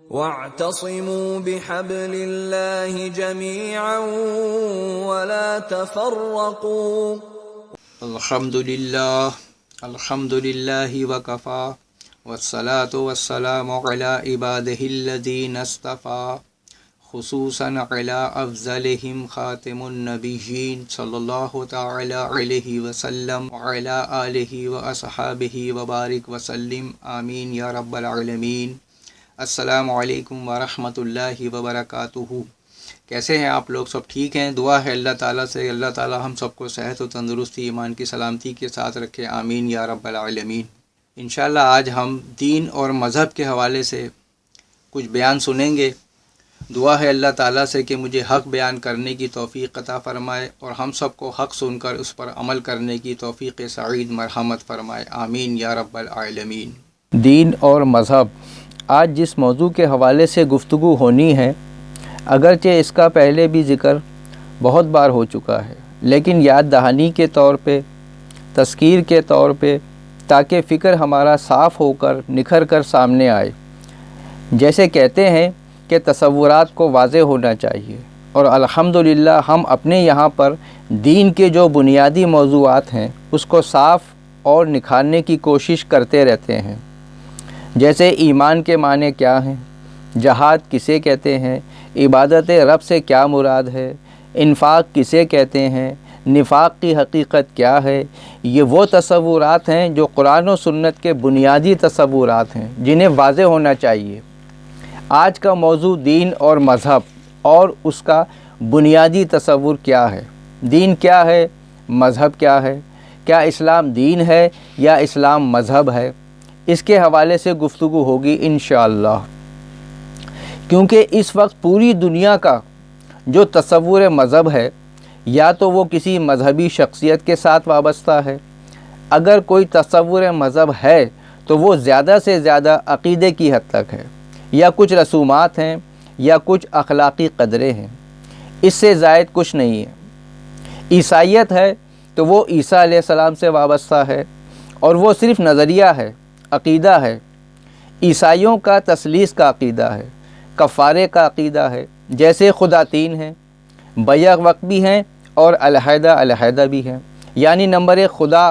وَاعْتَصِمُوا بِحَبْلِ اللَّهِ جَمِيعًا وَلَا تَفَرَّقُوا۔ الحمدللہ وکفا والصلاة والسلام علی عبادہ الذین اصطفیٰ، خصوصاً علی افضلہم خاتم النبیین صلی اللہ تعالی علیہ وسلم وعلی آلہ واصحابہ وبارک وسلم، آمین یا رب العالمین۔ السلام علیکم ورحمۃ اللہ وبرکاتہ۔ کیسے ہیں آپ لوگ؟ سب ٹھیک ہیں؟ دعا ہے اللہ تعالیٰ سے اللہ تعالیٰ ہم سب کو صحت و تندرستی، ایمان کی سلامتی کے ساتھ رکھے، آمین یا رب العالمین۔ انشاءاللہ آج ہم دین اور مذہب کے حوالے سے کچھ بیان سنیں گے۔ دعا ہے اللہ تعالیٰ سے کہ مجھے حق بیان کرنے کی توفیق عطا فرمائے اور ہم سب کو حق سن کر اس پر عمل کرنے کی توفیق سعید مرحمت فرمائے، آمین یا رب العالمین۔ دین اور مذہب، آج جس موضوع کے حوالے سے گفتگو ہونی ہے، اگرچہ اس کا پہلے بھی ذکر بہت بار ہو چکا ہے، لیکن یاد دہانی کے طور پہ، تذکیر کے طور پہ، تاکہ فکر ہمارا صاف ہو کر نکھر کر سامنے آئے۔ جیسے کہتے ہیں کہ تصورات کو واضح ہونا چاہیے، اور الحمدللہ ہم اپنے یہاں پر دین کے جو بنیادی موضوعات ہیں اس کو صاف اور نکھارنے کی کوشش کرتے رہتے ہیں۔ جیسے ایمان کے معنی کیا ہیں، جہاد کسے کہتے ہیں، عبادت رب سے کیا مراد ہے، انفاق کسے کہتے ہیں، نفاق کی حقیقت کیا ہے۔ یہ وہ تصورات ہیں جو قرآن و سنت کے بنیادی تصورات ہیں جنہیں واضح ہونا چاہیے۔ آج کا موضوع دین اور مذہب اور اس کا بنیادی تصور کیا ہے۔ دین کیا ہے، مذہب کیا ہے، کیا اسلام دین ہے یا اسلام مذہب ہے، اس کے حوالے سے گفتگو ہوگی انشاءاللہ۔ کیونکہ اس وقت پوری دنیا کا جو تصور مذہب ہے، یا تو وہ کسی مذہبی شخصیت کے ساتھ وابستہ ہے، اگر کوئی تصور مذہب ہے تو وہ زیادہ سے زیادہ عقیدے کی حد تک ہے، یا کچھ رسومات ہیں یا کچھ اخلاقی قدریں ہیں، اس سے زائد کچھ نہیں ہے۔ عیسائیت ہے تو وہ عیسیٰ علیہ السلام سے وابستہ ہے، اور وہ صرف نظریہ ہے، عقیدہ ہے۔ عیسائیوں کا تثلیث کا عقیدہ ہے، کفارے کا عقیدہ ہے، جیسے خدا تین ہیں، بیک وقت بھی ہیں اور علیحدہ علیحدہ بھی ہیں، یعنی نمبر 1 خدا،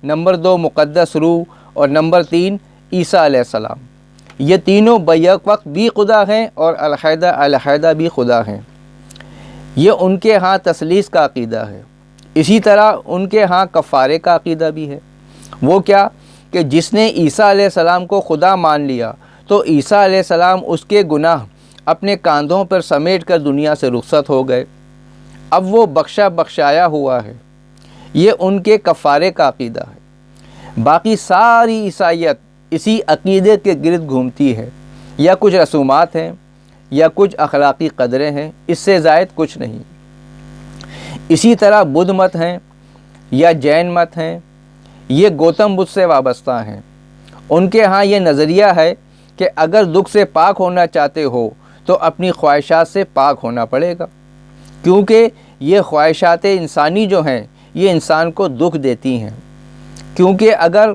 نمبر 2 مقدس روح، اور نمبر 3 عیسیٰ علیہ السلام۔ یہ تینوں بیک وقت بھی خدا ہیں اور علیحدہ علیحدہ بھی خدا ہیں۔ یہ ان کے ہاں تثلیث کا عقیدہ ہے۔ اسی طرح ان کے ہاں کفارے کا عقیدہ بھی ہے۔ وہ کیا کہ جس نے عیسیٰ علیہ السلام کو خدا مان لیا تو عیسیٰ علیہ السلام اس کے گناہ اپنے کاندھوں پر سمیٹ کر دنیا سے رخصت ہو گئے، اب وہ بخشایا ہوا ہے۔ یہ ان کے کفارے کا عقیدہ ہے۔ باقی ساری عیسائیت اسی عقیدے کے گرد گھومتی ہے، یا کچھ رسومات ہیں یا کچھ اخلاقی قدریں ہیں، اس سے زائد کچھ نہیں۔ اسی طرح بدھ مت ہیں یا جین مت ہیں، یہ گوتم بدھ سے وابستہ ہیں۔ ان کے ہاں یہ نظریہ ہے کہ اگر دکھ سے پاک ہونا چاہتے ہو تو اپنی خواہشات سے پاک ہونا پڑے گا، کیونکہ یہ خواہشات انسانی جو ہیں یہ انسان کو دکھ دیتی ہیں۔ کیونکہ اگر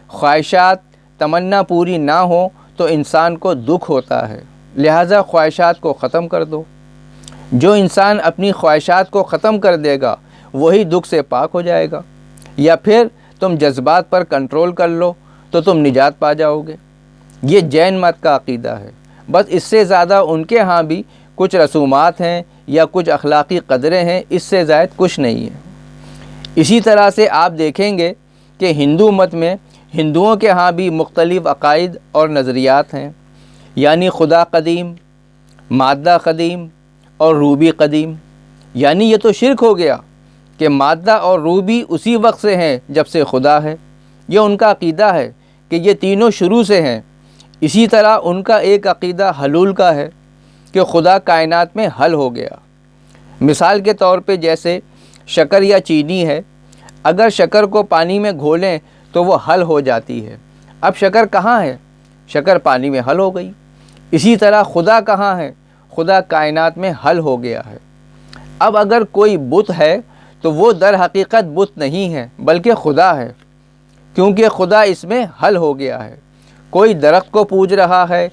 خواہشات تمنا پوری نہ ہو تو انسان کو دکھ ہوتا ہے، لہٰذا خواہشات کو ختم کر دو۔ جو انسان اپنی خواہشات کو ختم کر دے گا وہی دکھ سے پاک ہو جائے گا، یا پھر تم جذبات پر کنٹرول کر لو تو تم نجات پا جاؤ گے۔ یہ جین مت کا عقیدہ ہے۔ بس اس سے زیادہ ان کے ہاں بھی کچھ رسومات ہیں یا کچھ اخلاقی قدریں ہیں، اس سے زائد کچھ نہیں ہے۔ اسی طرح سے آپ دیکھیں گے کہ ہندو مت میں ہندوؤں کے ہاں بھی مختلف عقائد اور نظریات ہیں، یعنی خدا قدیم، مادہ قدیم اور روح بھی قدیم۔ یعنی یہ تو شرک ہو گیا کہ مادہ اور روح بھی اسی وقت سے ہیں جب سے خدا ہے۔ یہ ان کا عقیدہ ہے کہ یہ تینوں شروع سے ہیں۔ اسی طرح ان کا ایک عقیدہ حلول کا ہے کہ خدا کائنات میں حل ہو گیا۔ مثال کے طور پہ جیسے شکر یا چینی ہے، اگر شکر کو پانی میں گھولیں تو وہ حل ہو جاتی ہے۔ اب شکر کہاں ہے؟ شکر پانی میں حل ہو گئی۔ اسی طرح خدا کہاں ہے؟ خدا کائنات میں حل ہو گیا ہے۔ اب اگر کوئی بت ہے تو وہ در حقیقت بت نہیں ہے بلکہ خدا ہے، کیونکہ خدا اس میں حل ہو گیا ہے۔ کوئی درخت کو پوج رہا ہے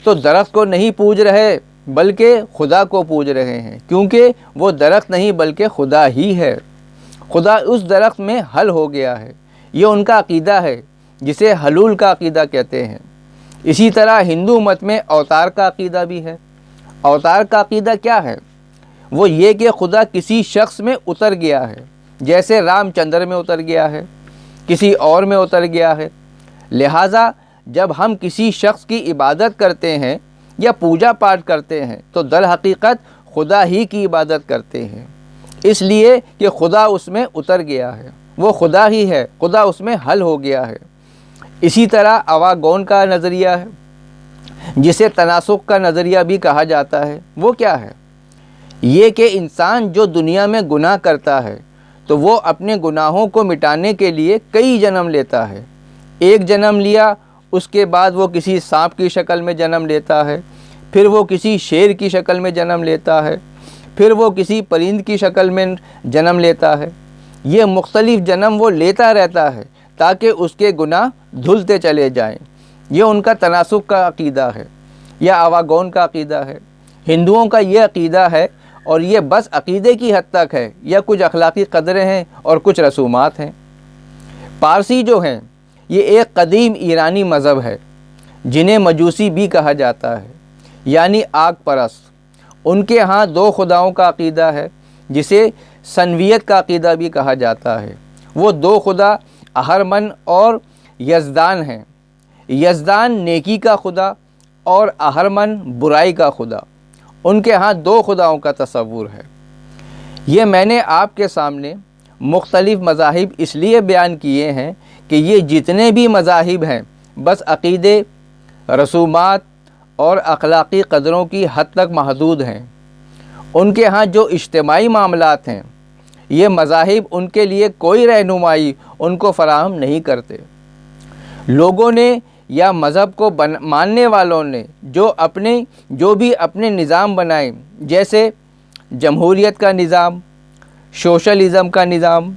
تو درخت کو نہیں پوج رہے بلکہ خدا کو پوج رہے ہیں، کیونکہ وہ درخت نہیں بلکہ خدا ہی ہے۔ خدا اس درخت میں حل ہو گیا ہے، یہ ان کا عقیدہ ہے جسے حلول کا عقیدہ کہتے ہیں۔ اسی طرح ہندو مت میں اوتار کا عقیدہ بھی ہے۔ اوتار کا عقیدہ کیا ہے؟ وہ یہ کہ خدا کسی شخص میں اتر گیا ہے، جیسے رام چندر میں اتر گیا ہے، کسی اور میں اتر گیا ہے۔ لہٰذا جب ہم کسی شخص کی عبادت کرتے ہیں یا پوجا پاٹ کرتے ہیں تو در حقیقت خدا ہی کی عبادت کرتے ہیں، اس لیے کہ خدا اس میں اتر گیا ہے، وہ خدا ہی ہے، خدا اس میں حل ہو گیا ہے۔ اسی طرح اواگون کا نظریہ ہے، جسے تناسخ کا نظریہ بھی کہا جاتا ہے۔ وہ کیا ہے؟ یہ کہ انسان جو دنیا میں گناہ کرتا ہے تو وہ اپنے گناہوں کو مٹانے کے لیے کئی جنم لیتا ہے۔ ایک جنم لیا، اس کے بعد وہ کسی سانپ کی شکل میں جنم لیتا ہے، پھر وہ کسی شیر کی شکل میں جنم لیتا ہے، پھر وہ کسی پرند کی شکل میں جنم لیتا ہے۔ یہ مختلف جنم وہ لیتا رہتا ہے تاکہ اس کے گناہ دھلتے چلے جائیں۔ یہ ان کا تناسخ کا عقیدہ ہے یا اواگون کا عقیدہ ہے۔ ہندوؤں کا یہ عقیدہ ہے، اور یہ بس عقیدے کی حد تک ہے، یا کچھ اخلاقی قدریں ہیں اور کچھ رسومات ہیں۔ پارسی جو ہیں یہ ایک قدیم ایرانی مذہب ہے جنہیں مجوسی بھی کہا جاتا ہے، یعنی آگ پرست۔ ان کے ہاں دو خداؤں کا عقیدہ ہے جسے سنویت کا عقیدہ بھی کہا جاتا ہے۔ وہ دو خدا اہرمن اور یزدان ہیں۔ یزدان نیکی کا خدا اور اہرمن برائی کا خدا۔ ان کے ہاں دو خداؤں کا تصور ہے۔ یہ میں نے آپ کے سامنے مختلف مذاہب اس لیے بیان کیے ہیں کہ یہ جتنے بھی مذاہب ہیں بس عقیدے، رسومات اور اخلاقی قدروں کی حد تک محدود ہیں۔ ان کے ہاں جو اجتماعی معاملات ہیں یہ مذاہب ان کے لیے کوئی رہنمائی ان کو فراہم نہیں کرتے۔ لوگوں نے یا مذہب کو ماننے والوں نے جو بھی اپنے نظام بنائے، جیسے جمہوریت کا نظام، سوشلزم کا نظام،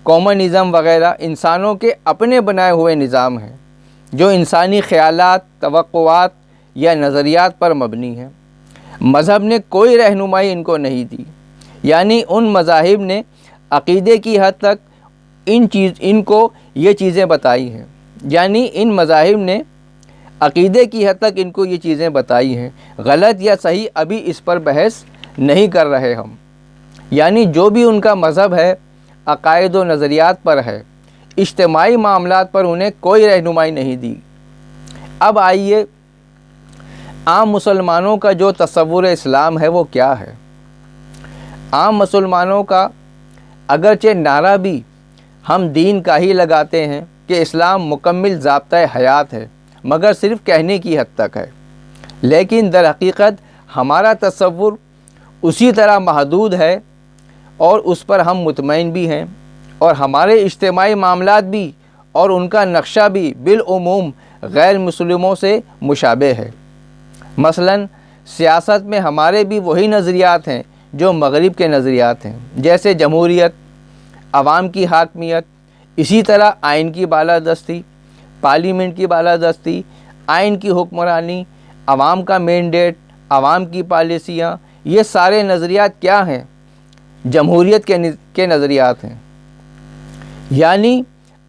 کمیونزم وغیرہ، انسانوں کے اپنے بنائے ہوئے نظام ہیں جو انسانی خیالات، توقعات یا نظریات پر مبنی ہیں۔ مذہب نے کوئی رہنمائی ان کو نہیں دی، یعنی ان مذاہب نے عقیدے کی حد تک ان کو یہ چیزیں بتائی ہیں، یعنی ان مذاہب نے عقیدے کی حد تک ان کو یہ چیزیں بتائی ہیں۔ غلط یا صحیح ابھی اس پر بحث نہیں کر رہے ہم، یعنی جو بھی ان کا مذہب ہے عقائد و نظریات پر ہے، اجتماعی معاملات پر انہیں کوئی رہنمائی نہیں دی۔ اب آئیے عام مسلمانوں کا جو تصور اسلام ہے وہ کیا ہے۔ عام مسلمانوں کا اگرچہ نعرہ بھی ہم دین کا ہی لگاتے ہیں کہ اسلام مکمل ضابطۂ حیات ہے، مگر صرف کہنے کی حد تک ہے، لیکن در حقیقت ہمارا تصور اسی طرح محدود ہے اور اس پر ہم مطمئن بھی ہیں، اور ہمارے اجتماعی معاملات بھی اور ان کا نقشہ بھی بالعموم غیر مسلموں سے مشابہ ہے۔ مثلا سیاست میں ہمارے بھی وہی نظریات ہیں جو مغرب کے نظریات ہیں، جیسے جمہوریت، عوام کی حاکمیت، اسی طرح آئین کی بالادستی، پارلیمنٹ کی بالادستی، آئین کی حکمرانی، عوام کا مینڈیٹ، عوام کی پالیسیاں، یہ سارے نظریات کیا ہیں؟ جمہوریت کے نظریات ہیں، یعنی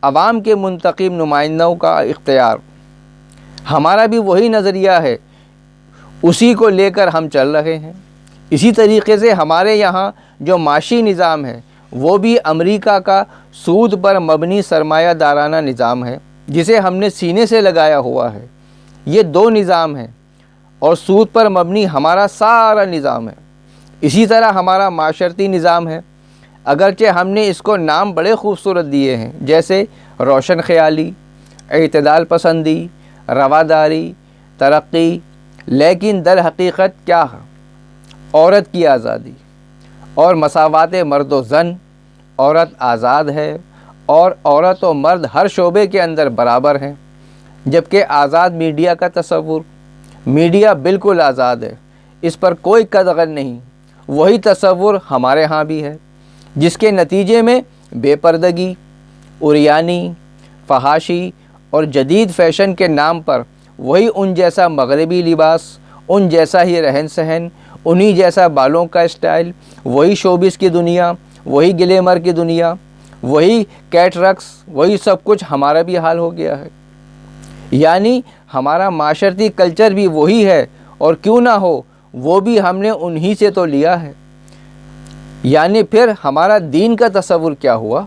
عوام کے منتخب نمائندوں کا اختیار۔ ہمارا بھی وہی نظریہ ہے، اسی کو لے کر ہم چل رہے ہیں۔ اسی طریقے سے ہمارے یہاں جو معاشی نظام ہے وہ بھی امریکہ کا سود پر مبنی سرمایہ دارانہ نظام ہے جسے ہم نے سینے سے لگایا ہوا ہے۔ یہ دو نظام ہیں اور سود پر مبنی ہمارا سارا نظام ہے۔ اسی طرح ہمارا معاشرتی نظام ہے، اگرچہ ہم نے اس کو نام بڑے خوبصورت دیے ہیں، جیسے روشن خیالی، اعتدال پسندی، رواداری، ترقی، لیکن در حقیقت کیا ہے؟ عورت کی آزادی اور مساوات مرد و زن۔ عورت آزاد ہے اور عورت و مرد ہر شعبے کے اندر برابر ہیں، جبکہ آزاد میڈیا کا تصور، میڈیا بالکل آزاد ہے، اس پر کوئی قدغن نہیں، وہی تصور ہمارے ہاں بھی ہے، جس کے نتیجے میں بے پردگی، عریانی، فحاشی اور جدید فیشن کے نام پر وہی ان جیسا مغربی لباس، ان جیسا ہی رہن سہن، انہی جیسا بالوں کا اسٹائل، وہی شوبز کی دنیا، وہی گلیمر کی دنیا، وہی کیٹ رقص، وہی سب کچھ ہمارا بھی حال ہو گیا ہے۔ یعنی ہمارا معاشرتی کلچر بھی وہی ہے، اور کیوں نہ ہو، وہ بھی ہم نے انہی سے تو لیا ہے۔ یعنی پھر ہمارا دین کا تصور کیا ہوا؟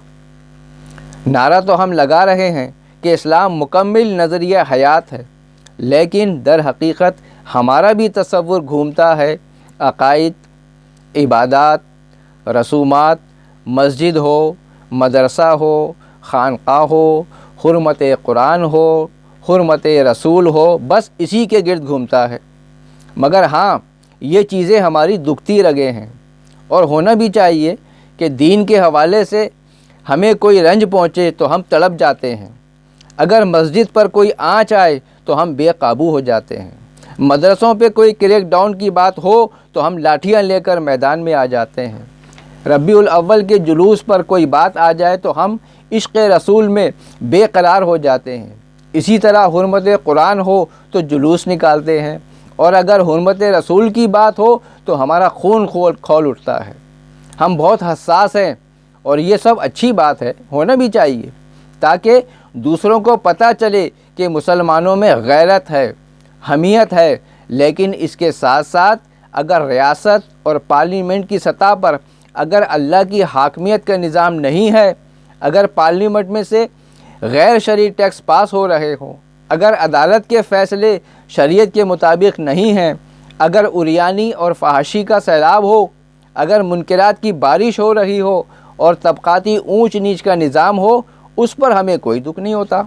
نعرہ تو ہم لگا رہے ہیں کہ اسلام مکمل نظریہ حیات ہے، لیکن در حقیقت ہمارا بھی تصور گھومتا ہے عقائد، عبادات، رسومات، مسجد ہو، مدرسہ ہو، خانقاہ ہو، حرمت قرآن ہو، حرمت رسول ہو، بس اسی کے گرد گھومتا ہے۔ مگر ہاں، یہ چیزیں ہماری دکھتی رگیں ہیں، اور ہونا بھی چاہیے کہ دین کے حوالے سے ہمیں کوئی رنج پہنچے تو ہم تڑپ جاتے ہیں، اگر مسجد پر کوئی آنچ آئے تو ہم بے قابو ہو جاتے ہیں، مدرسوں پہ کوئی کریک ڈاؤن کی بات ہو تو ہم لاٹھیاں لے کر میدان میں آ جاتے ہیں، ربیع الاول کے جلوس پر کوئی بات آ جائے تو ہم عشق رسول میں بے قرار ہو جاتے ہیں، اسی طرح حرمت قرآن ہو تو جلوس نکالتے ہیں، اور اگر حرمت رسول کی بات ہو تو ہمارا خون کھول اٹھتا ہے۔ ہم بہت حساس ہیں، اور یہ سب اچھی بات ہے، ہونا بھی چاہیے، تاکہ دوسروں کو پتہ چلے کہ مسلمانوں میں غیرت ہے، حمیت ہے، لیکن اس کے ساتھ ساتھ اگر ریاست اور پارلیمنٹ کی سطح پر اگر اللہ کی حاکمیت کا نظام نہیں ہے، اگر پارلیمنٹ میں سے غیر شرعی ٹیکس پاس ہو رہے ہوں، اگر عدالت کے فیصلے شریعت کے مطابق نہیں ہیں، اگر عریانی اور فحاشی کا سیلاب ہو، اگر منکرات کی بارش ہو رہی ہو اور طبقاتی اونچ نیچ کا نظام ہو، اس پر ہمیں کوئی دکھ نہیں ہوتا،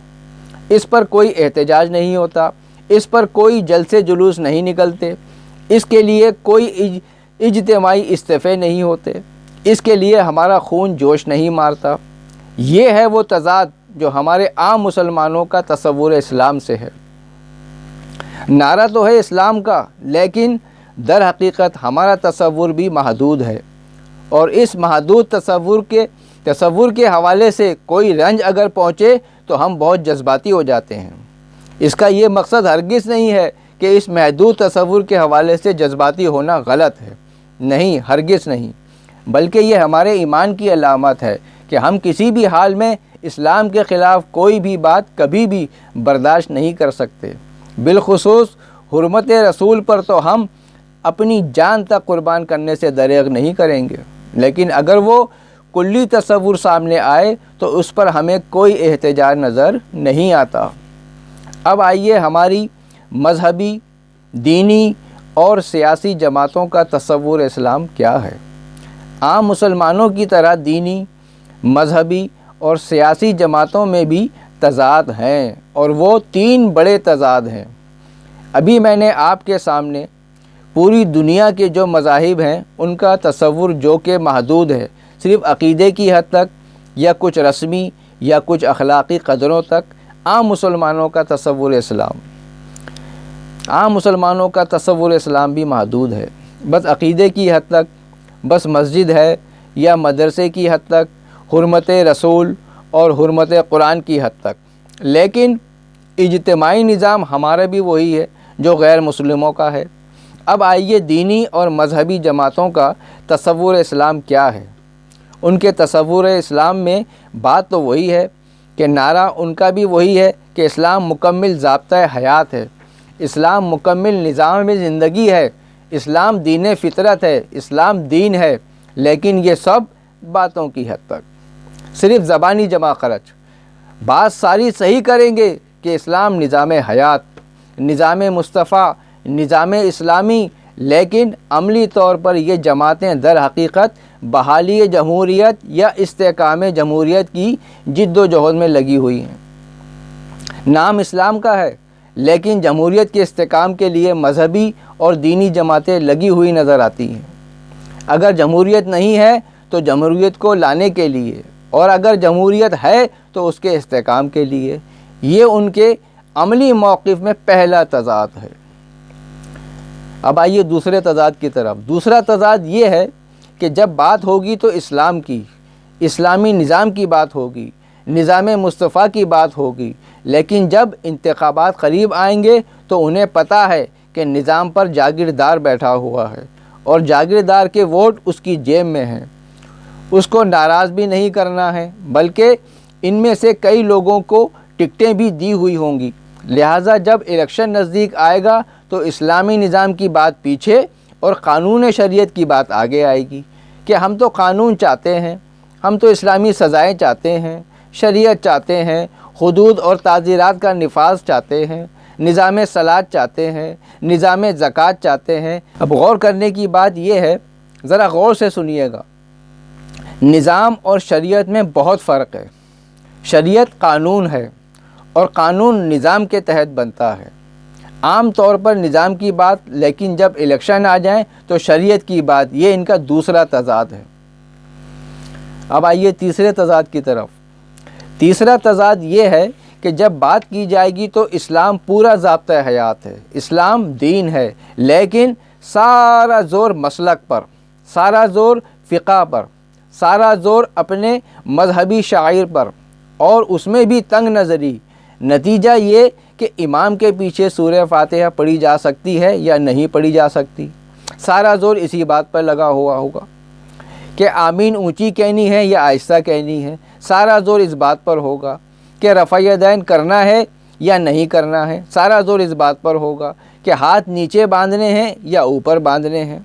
اس پر کوئی احتجاج نہیں ہوتا، اس پر کوئی جلسے جلوس نہیں نکلتے، اس کے لیے کوئی اجتماعی استعفے نہیں ہوتے، اس کے لیے ہمارا خون جوش نہیں مارتا۔ یہ ہے وہ تضاد جو ہمارے عام مسلمانوں کا تصور اسلام سے ہے۔ نعرہ تو ہے اسلام کا، لیکن در حقیقت ہمارا تصور بھی محدود ہے، اور اس محدود تصور کے حوالے سے کوئی رنج اگر پہنچے تو ہم بہت جذباتی ہو جاتے ہیں۔ اس کا یہ مقصد ہرگز نہیں ہے کہ اس محدود تصور کے حوالے سے جذباتی ہونا غلط ہے، نہیں، ہرگز نہیں، بلکہ یہ ہمارے ایمان کی علامت ہے کہ ہم کسی بھی حال میں اسلام کے خلاف کوئی بھی بات کبھی بھی برداشت نہیں کر سکتے، بالخصوص حرمت رسول پر تو ہم اپنی جان تک قربان کرنے سے دریغ نہیں کریں گے، لیکن اگر وہ کلی تصور سامنے آئے تو اس پر ہمیں کوئی احتجاج نظر نہیں آتا۔ اب آئیے ہماری مذہبی، دینی اور سیاسی جماعتوں کا تصور اسلام کیا ہے۔ عام مسلمانوں کی طرح دینی، مذہبی اور سیاسی جماعتوں میں بھی تضاد ہیں، اور وہ 3 بڑے تضاد ہیں۔ ابھی میں نے آپ کے سامنے پوری دنیا کے جو مذاہب ہیں ان کا تصور جو کہ محدود ہے، صرف عقیدے کی حد تک، یا کچھ رسمی یا کچھ اخلاقی قدروں تک، عام مسلمانوں کا تصور اسلام، عام مسلمانوں کا تصور اسلام بھی محدود ہے، بس عقیدے کی حد تک، بس مسجد ہے یا مدرسے کی حد تک، حرمت رسول اور حرمت قرآن کی حد تک، لیکن اجتماعی نظام ہمارا بھی وہی ہے جو غیر مسلموں کا ہے۔ اب آئیے دینی اور مذہبی جماعتوں کا تصور اسلام کیا ہے۔ ان کے تصور اسلام میں بات تو وہی ہے کہ نعرہ ان کا بھی وہی ہے کہ اسلام مکمل ضابطۂ حیات ہے، اسلام مکمل نظام زندگی ہے، اسلام دین فطرت ہے، اسلام دین ہے، لیکن یہ سب باتوں کی حد تک، صرف زبانی جمع خرچ، بات ساری صحیح کریں گے کہ اسلام نظام حیات، نظام مصطفیٰ، نظام اسلامی، لیکن عملی طور پر یہ جماعتیں در حقیقت بحالی جمہوریت یا استحکام جمہوریت کی جد و جہد میں لگی ہوئی ہیں۔ نام اسلام کا ہے، لیکن جمہوریت کے استحکام کے لیے مذہبی اور دینی جماعتیں لگی ہوئی نظر آتی ہیں۔ اگر جمہوریت نہیں ہے تو جمہوریت کو لانے کے لیے، اور اگر جمہوریت ہے تو اس کے استحکام کے لیے۔ یہ ان کے عملی موقف میں پہلا تضاد ہے۔ اب آئیے دوسرے تضاد کی طرف۔ دوسرا تضاد یہ ہے کہ جب بات ہوگی تو اسلام کی، اسلامی نظام کی بات ہوگی، نظام مصطفیٰ کی بات ہوگی، لیکن جب انتخابات قریب آئیں گے تو انہیں پتہ ہے کہ نظام پر جاگیردار بیٹھا ہوا ہے اور جاگیردار کے ووٹ اس کی جیب میں ہیں۔ اس کو ناراض بھی نہیں کرنا ہے، بلکہ ان میں سے کئی لوگوں کو ٹکٹیں بھی دی ہوئی ہوں گی، لہٰذا جب الیکشن نزدیک آئے گا تو اسلامی نظام کی بات پیچھے اور قانون شریعت کی بات آگے آئے گی کہ ہم تو قانون چاہتے ہیں، ہم تو اسلامی سزائیں چاہتے ہیں، شریعت چاہتے ہیں، حدود اور تعزیرات کا نفاذ چاہتے ہیں، نظام صلاۃ چاہتے ہیں، نظام زکوٰۃ چاہتے ہیں۔ اب غور کرنے کی بات یہ ہے، ذرا غور سے سنیے گا، نظام اور شریعت میں بہت فرق ہے۔ شریعت قانون ہے اور قانون نظام کے تحت بنتا ہے۔ عام طور پر نظام کی بات، لیکن جب الیکشن آ جائیں تو شریعت کی بات، یہ ان کا دوسرا تضاد ہے۔ اب آئیے تیسرے تضاد کی طرف۔ تیسرا تضاد یہ ہے کہ جب بات کی جائے گی تو اسلام پورا ضابطۂ حیات ہے، اسلام دین ہے، لیکن سارا زور مسلک پر، سارا زور فقہ پر، سارا زور اپنے مذہبی شعائر پر، اور اس میں بھی تنگ نظری۔ نتیجہ یہ کہ امام کے پیچھے سورہ فاتحہ پڑھی جا سکتی ہے یا نہیں پڑھی جا سکتی، سارا زور اسی بات پر لگا ہوا ہوگا کہ آمین اونچی کہنی ہے یا آہستہ کہنی ہے، سارا زور اس بات پر ہوگا کہ رفع یدین کرنا ہے یا نہیں کرنا ہے، سارا زور اس بات پر ہوگا کہ ہاتھ نیچے باندھنے ہیں یا اوپر باندھنے ہیں،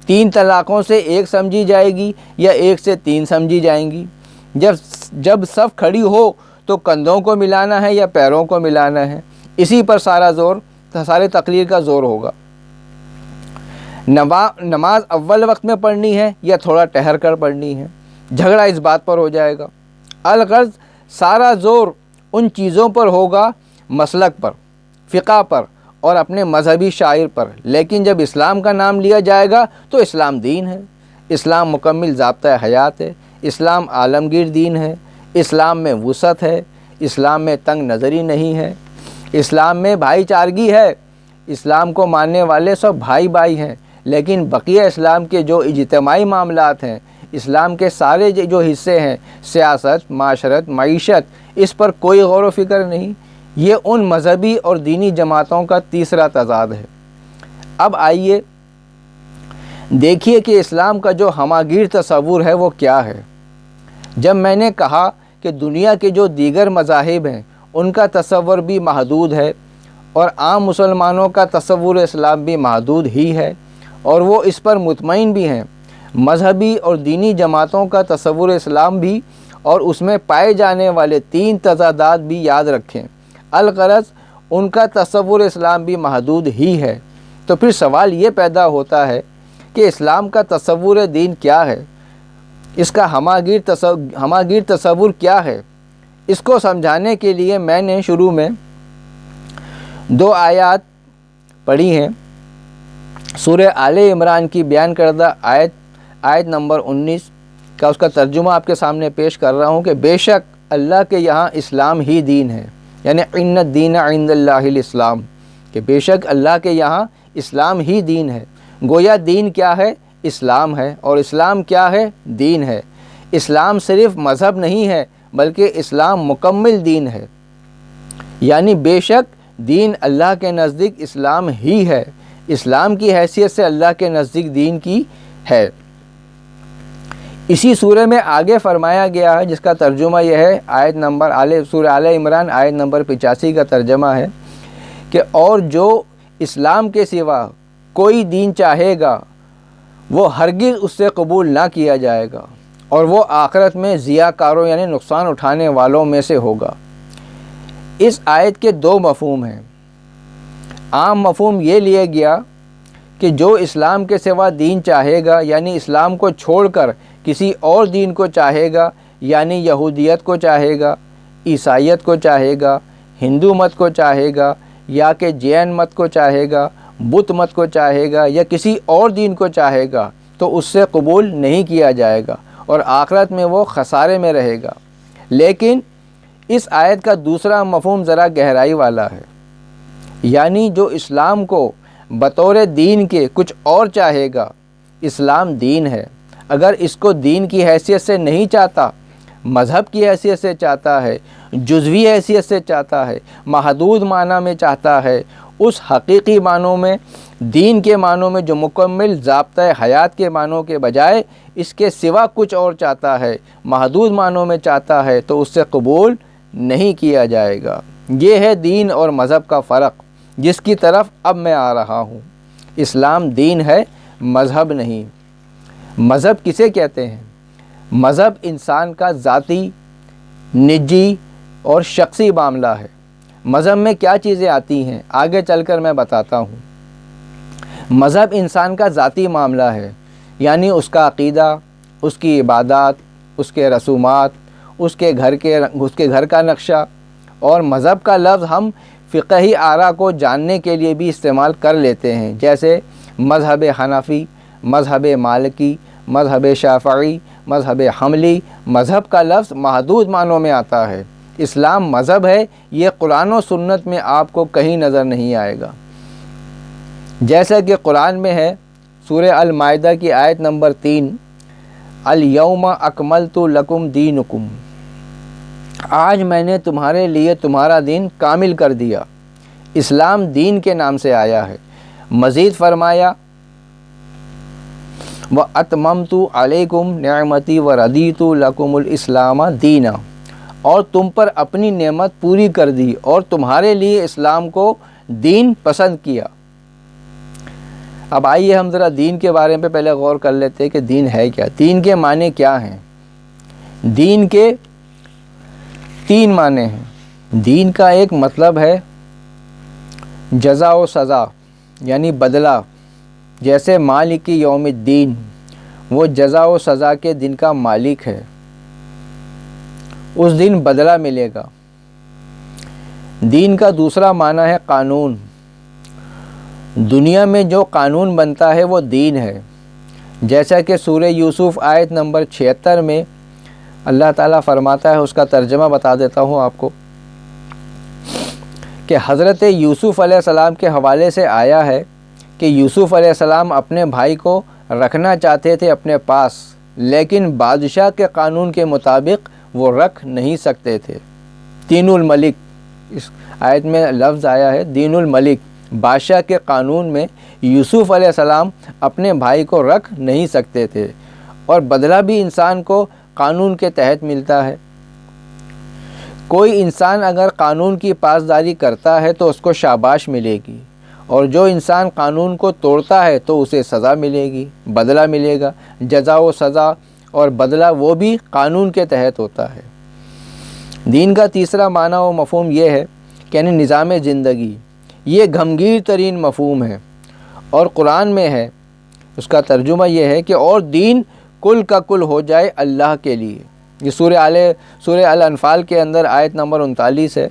3 طلاقوں سے 1 سمجھی جائے گی یا 1 سے 3 سمجھی جائیں گی، جب صف کھڑی ہو تو کندھوں کو ملانا ہے یا پیروں کو ملانا ہے، اسی پر سارا زور، سارے تقریر کا زور ہوگا۔ نماز اول وقت میں پڑھنی ہے یا تھوڑا ٹہر کر پڑھنی ہے، جھگڑا اس بات پر ہو جائے گا۔ الغرض سارا زور ان چیزوں پر ہوگا، مسلک پر، فقہ پر اور اپنے مذہبی شاعر پر، لیکن جب اسلام کا نام لیا جائے گا تو اسلام دین ہے، اسلام مکمل ضابطۂ حیات ہے، اسلام عالمگیر دین ہے، اسلام میں وسعت ہے، اسلام میں تنگ نظری نہیں ہے، اسلام میں بھائی چارگی ہے، اسلام کو ماننے والے سب بھائی بھائی ہیں، لیکن بقیہ اسلام کے جو اجتماعی معاملات ہیں، اسلام کے سارے جو حصے ہیں، سیاست، معاشرت، معیشت، اس پر کوئی غور و فکر نہیں۔ یہ ان مذہبی اور دینی جماعتوں کا تیسرا تضاد ہے۔ اب آئیے دیکھیے کہ اسلام کا جو ہماگیر تصور ہے وہ کیا ہے۔ جب میں نے کہا کہ دنیا کے جو دیگر مذاہب ہیں ان کا تصور بھی محدود ہے اور عام مسلمانوں کا تصور اسلام بھی محدود ہی ہے اور وہ اس پر مطمئن بھی ہیں، مذہبی اور دینی جماعتوں کا تصور اسلام بھی اور اس میں پائے جانے والے 3 تضادات بھی یاد رکھیں، الغرض ان کا تصور اسلام بھی محدود ہی ہے۔ تو پھر سوال یہ پیدا ہوتا ہے کہ اسلام کا تصور دین کیا ہے، اس کا ہماگیر تصور کیا ہے؟ اس کو سمجھانے کے لیے میں نے شروع میں 2 آیات پڑھی ہیں۔ سورہ آل عمران کی بیان کردہ آیت نمبر 19 کا اس کا ترجمہ آپ کے سامنے پیش کر رہا ہوں کہ بے شک اللہ کے یہاں اسلام ہی دین ہے، یعنی ان الدین عند اللہ الاسلام، کہ بے شک اللہ کے یہاں اسلام ہی دین ہے۔ گویا دین کیا ہے؟ اسلام ہے، اور اسلام کیا ہے؟ دین ہے۔ اسلام صرف مذہب نہیں ہے بلکہ اسلام مکمل دین ہے، یعنی بے شک دین اللہ کے نزدیک اسلام ہی ہے، اسلام کی حیثیت سے اللہ کے نزدیک دین کی ہے۔ اسی سورہ میں آگے فرمایا گیا ہے، جس کا ترجمہ یہ ہے، سورہ آل عمران آیت نمبر 85 کا ترجمہ ہے کہ اور جو اسلام کے سوا کوئی دین چاہے گا وہ ہرگز اس سے قبول نہ کیا جائے گا اور وہ آخرت میں ضیاع کاروں یعنی نقصان اٹھانے والوں میں سے ہوگا۔ اس آیت کے 2 مفہوم ہیں۔ عام مفہوم یہ لیا گیا کہ جو اسلام کے سوا دین چاہے گا یعنی اسلام کو چھوڑ کر کسی اور دین کو چاہے گا، یعنی یہودیت کو چاہے گا، عیسائیت کو چاہے گا، ہندو مت کو چاہے گا، یا کہ جین مت کو چاہے گا، بت مت کو چاہے گا، یا کسی اور دین کو چاہے گا تو اس سے قبول نہیں کیا جائے گا اور آخرت میں وہ خسارے میں رہے گا۔ لیکن اس آیت کا دوسرا مفہوم ذرا گہرائی والا ہے، یعنی جو اسلام کو بطور دین کے کچھ اور چاہے گا، اسلام دین ہے، اگر اس کو دین کی حیثیت سے نہیں چاہتا مذہب کی حیثیت سے چاہتا ہے، جزوی حیثیت سے چاہتا ہے، محدود معنی میں چاہتا ہے، اس حقیقی معنوں میں، دین کے معنوں میں جو مکمل ضابطۂ حیات کے معنوں کے بجائے اس کے سوا کچھ اور چاہتا ہے، محدود معنوں میں چاہتا ہے، تو اس سے قبول نہیں کیا جائے گا۔ یہ ہے دین اور مذہب کا فرق، جس کی طرف اب میں آ رہا ہوں۔ اسلام دین ہے، مذہب نہیں۔ مذہب کسے کہتے ہیں؟ مذہب انسان کا ذاتی، نجی اور شخصی معاملہ ہے۔ مذہب میں کیا چیزیں آتی ہیں آگے چل کر میں بتاتا ہوں۔ مذہب انسان کا ذاتی معاملہ ہے، یعنی اس کا عقیدہ، اس کی عبادات، اس کے رسومات، اس کے گھر کا نقشہ۔ اور مذہب کا لفظ ہم فقہی آراء کو جاننے کے لیے بھی استعمال کر لیتے ہیں، جیسے مذہب حنفی، مذہب مالکی، مذہب شافعی، مذہب حنبلی۔ مذہب کا لفظ محدود معنوں میں آتا ہے۔ اسلام مذہب ہے، یہ قرآن و سنت میں آپ کو کہیں نظر نہیں آئے گا۔ جیسا کہ قرآن میں ہے، سورہ المائدہ کی آیت نمبر 3، الیوم اکملت لکم دینکم، آج میں نے تمہارے لیے تمہارا دین کامل کر دیا۔ اسلام دین کے نام سے آیا ہے۔ مزید فرمایا وَأَتْمَمْتُ عَلَيْكُمْ نِعْمَتِي وَرَضِيتُ لَكُمُ الْإِسْلَامَ دِينًا، اور تم پر اپنی نعمت پوری کر دی اور تمہارے لیے اسلام کو دین پسند کیا۔ اب آئیے ہم ذرا دین کے بارے میں پہلے غور کر لیتے ہیں کہ دین ہے کیا، دین کے معنی کیا ہیں۔ دین کے 3 معنی ہیں۔ دین کا ایک مطلب ہے جزا و سزا، یعنی بدلہ، جیسے مالک یوم الدین، وہ جزا و سزا کے دن کا مالک ہے، اس دن بدلہ ملے گا۔ دین کا دوسرا معنی ہے قانون۔ دنیا میں جو قانون بنتا ہے وہ دین ہے، جیسا کہ سورہ یوسف آیت نمبر 76 میں اللہ تعالیٰ فرماتا ہے، اس کا ترجمہ بتا دیتا ہوں آپ کو، کہ حضرت یوسف علیہ السلام کے حوالے سے آیا ہے کہ یوسف علیہ السلام اپنے بھائی کو رکھنا چاہتے تھے اپنے پاس، لیکن بادشاہ کے قانون کے مطابق وہ رکھ نہیں سکتے تھے۔ دین الملک، اس آیت میں لفظ آیا ہے دین الملک، بادشاہ کے قانون میں یوسف علیہ السلام اپنے بھائی کو رکھ نہیں سکتے تھے، اور بدلہ بھی انسان کو قانون کے تحت ملتا ہے۔ کوئی انسان اگر قانون کی پاسداری کرتا ہے تو اس کو شاباش ملے گی، اور جو انسان قانون کو توڑتا ہے تو اسے سزا ملے گی، بدلہ ملے گا۔ جزا و سزا اور بدلہ وہ بھی قانون کے تحت ہوتا ہے۔ دین کا تیسرا معنی و مفہوم یہ ہے کہ یعنی نظام زندگی، یہ گھمگیر ترین مفہوم ہے اور قرآن میں ہے۔ اس کا ترجمہ یہ ہے کہ اور دین کل کا کل ہو جائے اللہ کے لیے۔ یہ سورہ الانفال کے اندر آیت نمبر 39 ہے۔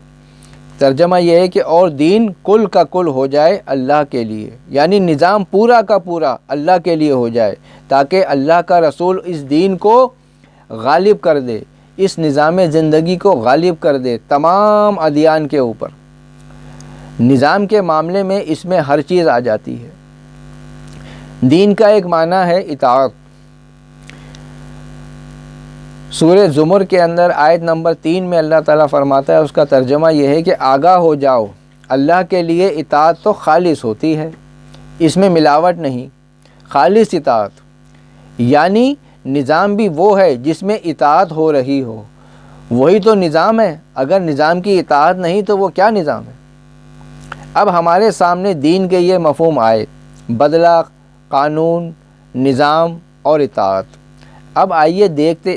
ترجمہ یہ ہے کہ اور دین کل کا کل ہو جائے اللہ کے لیے، یعنی نظام پورا کا پورا اللہ کے لیے ہو جائے، تاکہ اللہ کا رسول اس دین کو غالب کر دے، اس نظام زندگی کو غالب کر دے تمام ادیان کے اوپر۔ نظام کے معاملے میں اس میں ہر چیز آ جاتی ہے۔ دین کا ایک معنی ہے اطاعت۔ سورہ زمر کے اندر آیت نمبر 3 میں اللہ تعالیٰ فرماتا ہے، اس کا ترجمہ یہ ہے کہ آگاہ ہو جاؤ، اللہ کے لیے اطاعت تو خالص ہوتی ہے، اس میں ملاوٹ نہیں، خالص اطاعت، یعنی نظام بھی وہ ہے جس میں اطاعت ہو رہی ہو، وہی تو نظام ہے۔ اگر نظام کی اطاعت نہیں تو وہ کیا نظام ہے؟ اب ہمارے سامنے دین کے یہ مفہوم آئے، بدلہ، قانون، نظام اور اطاعت۔ اب آئیے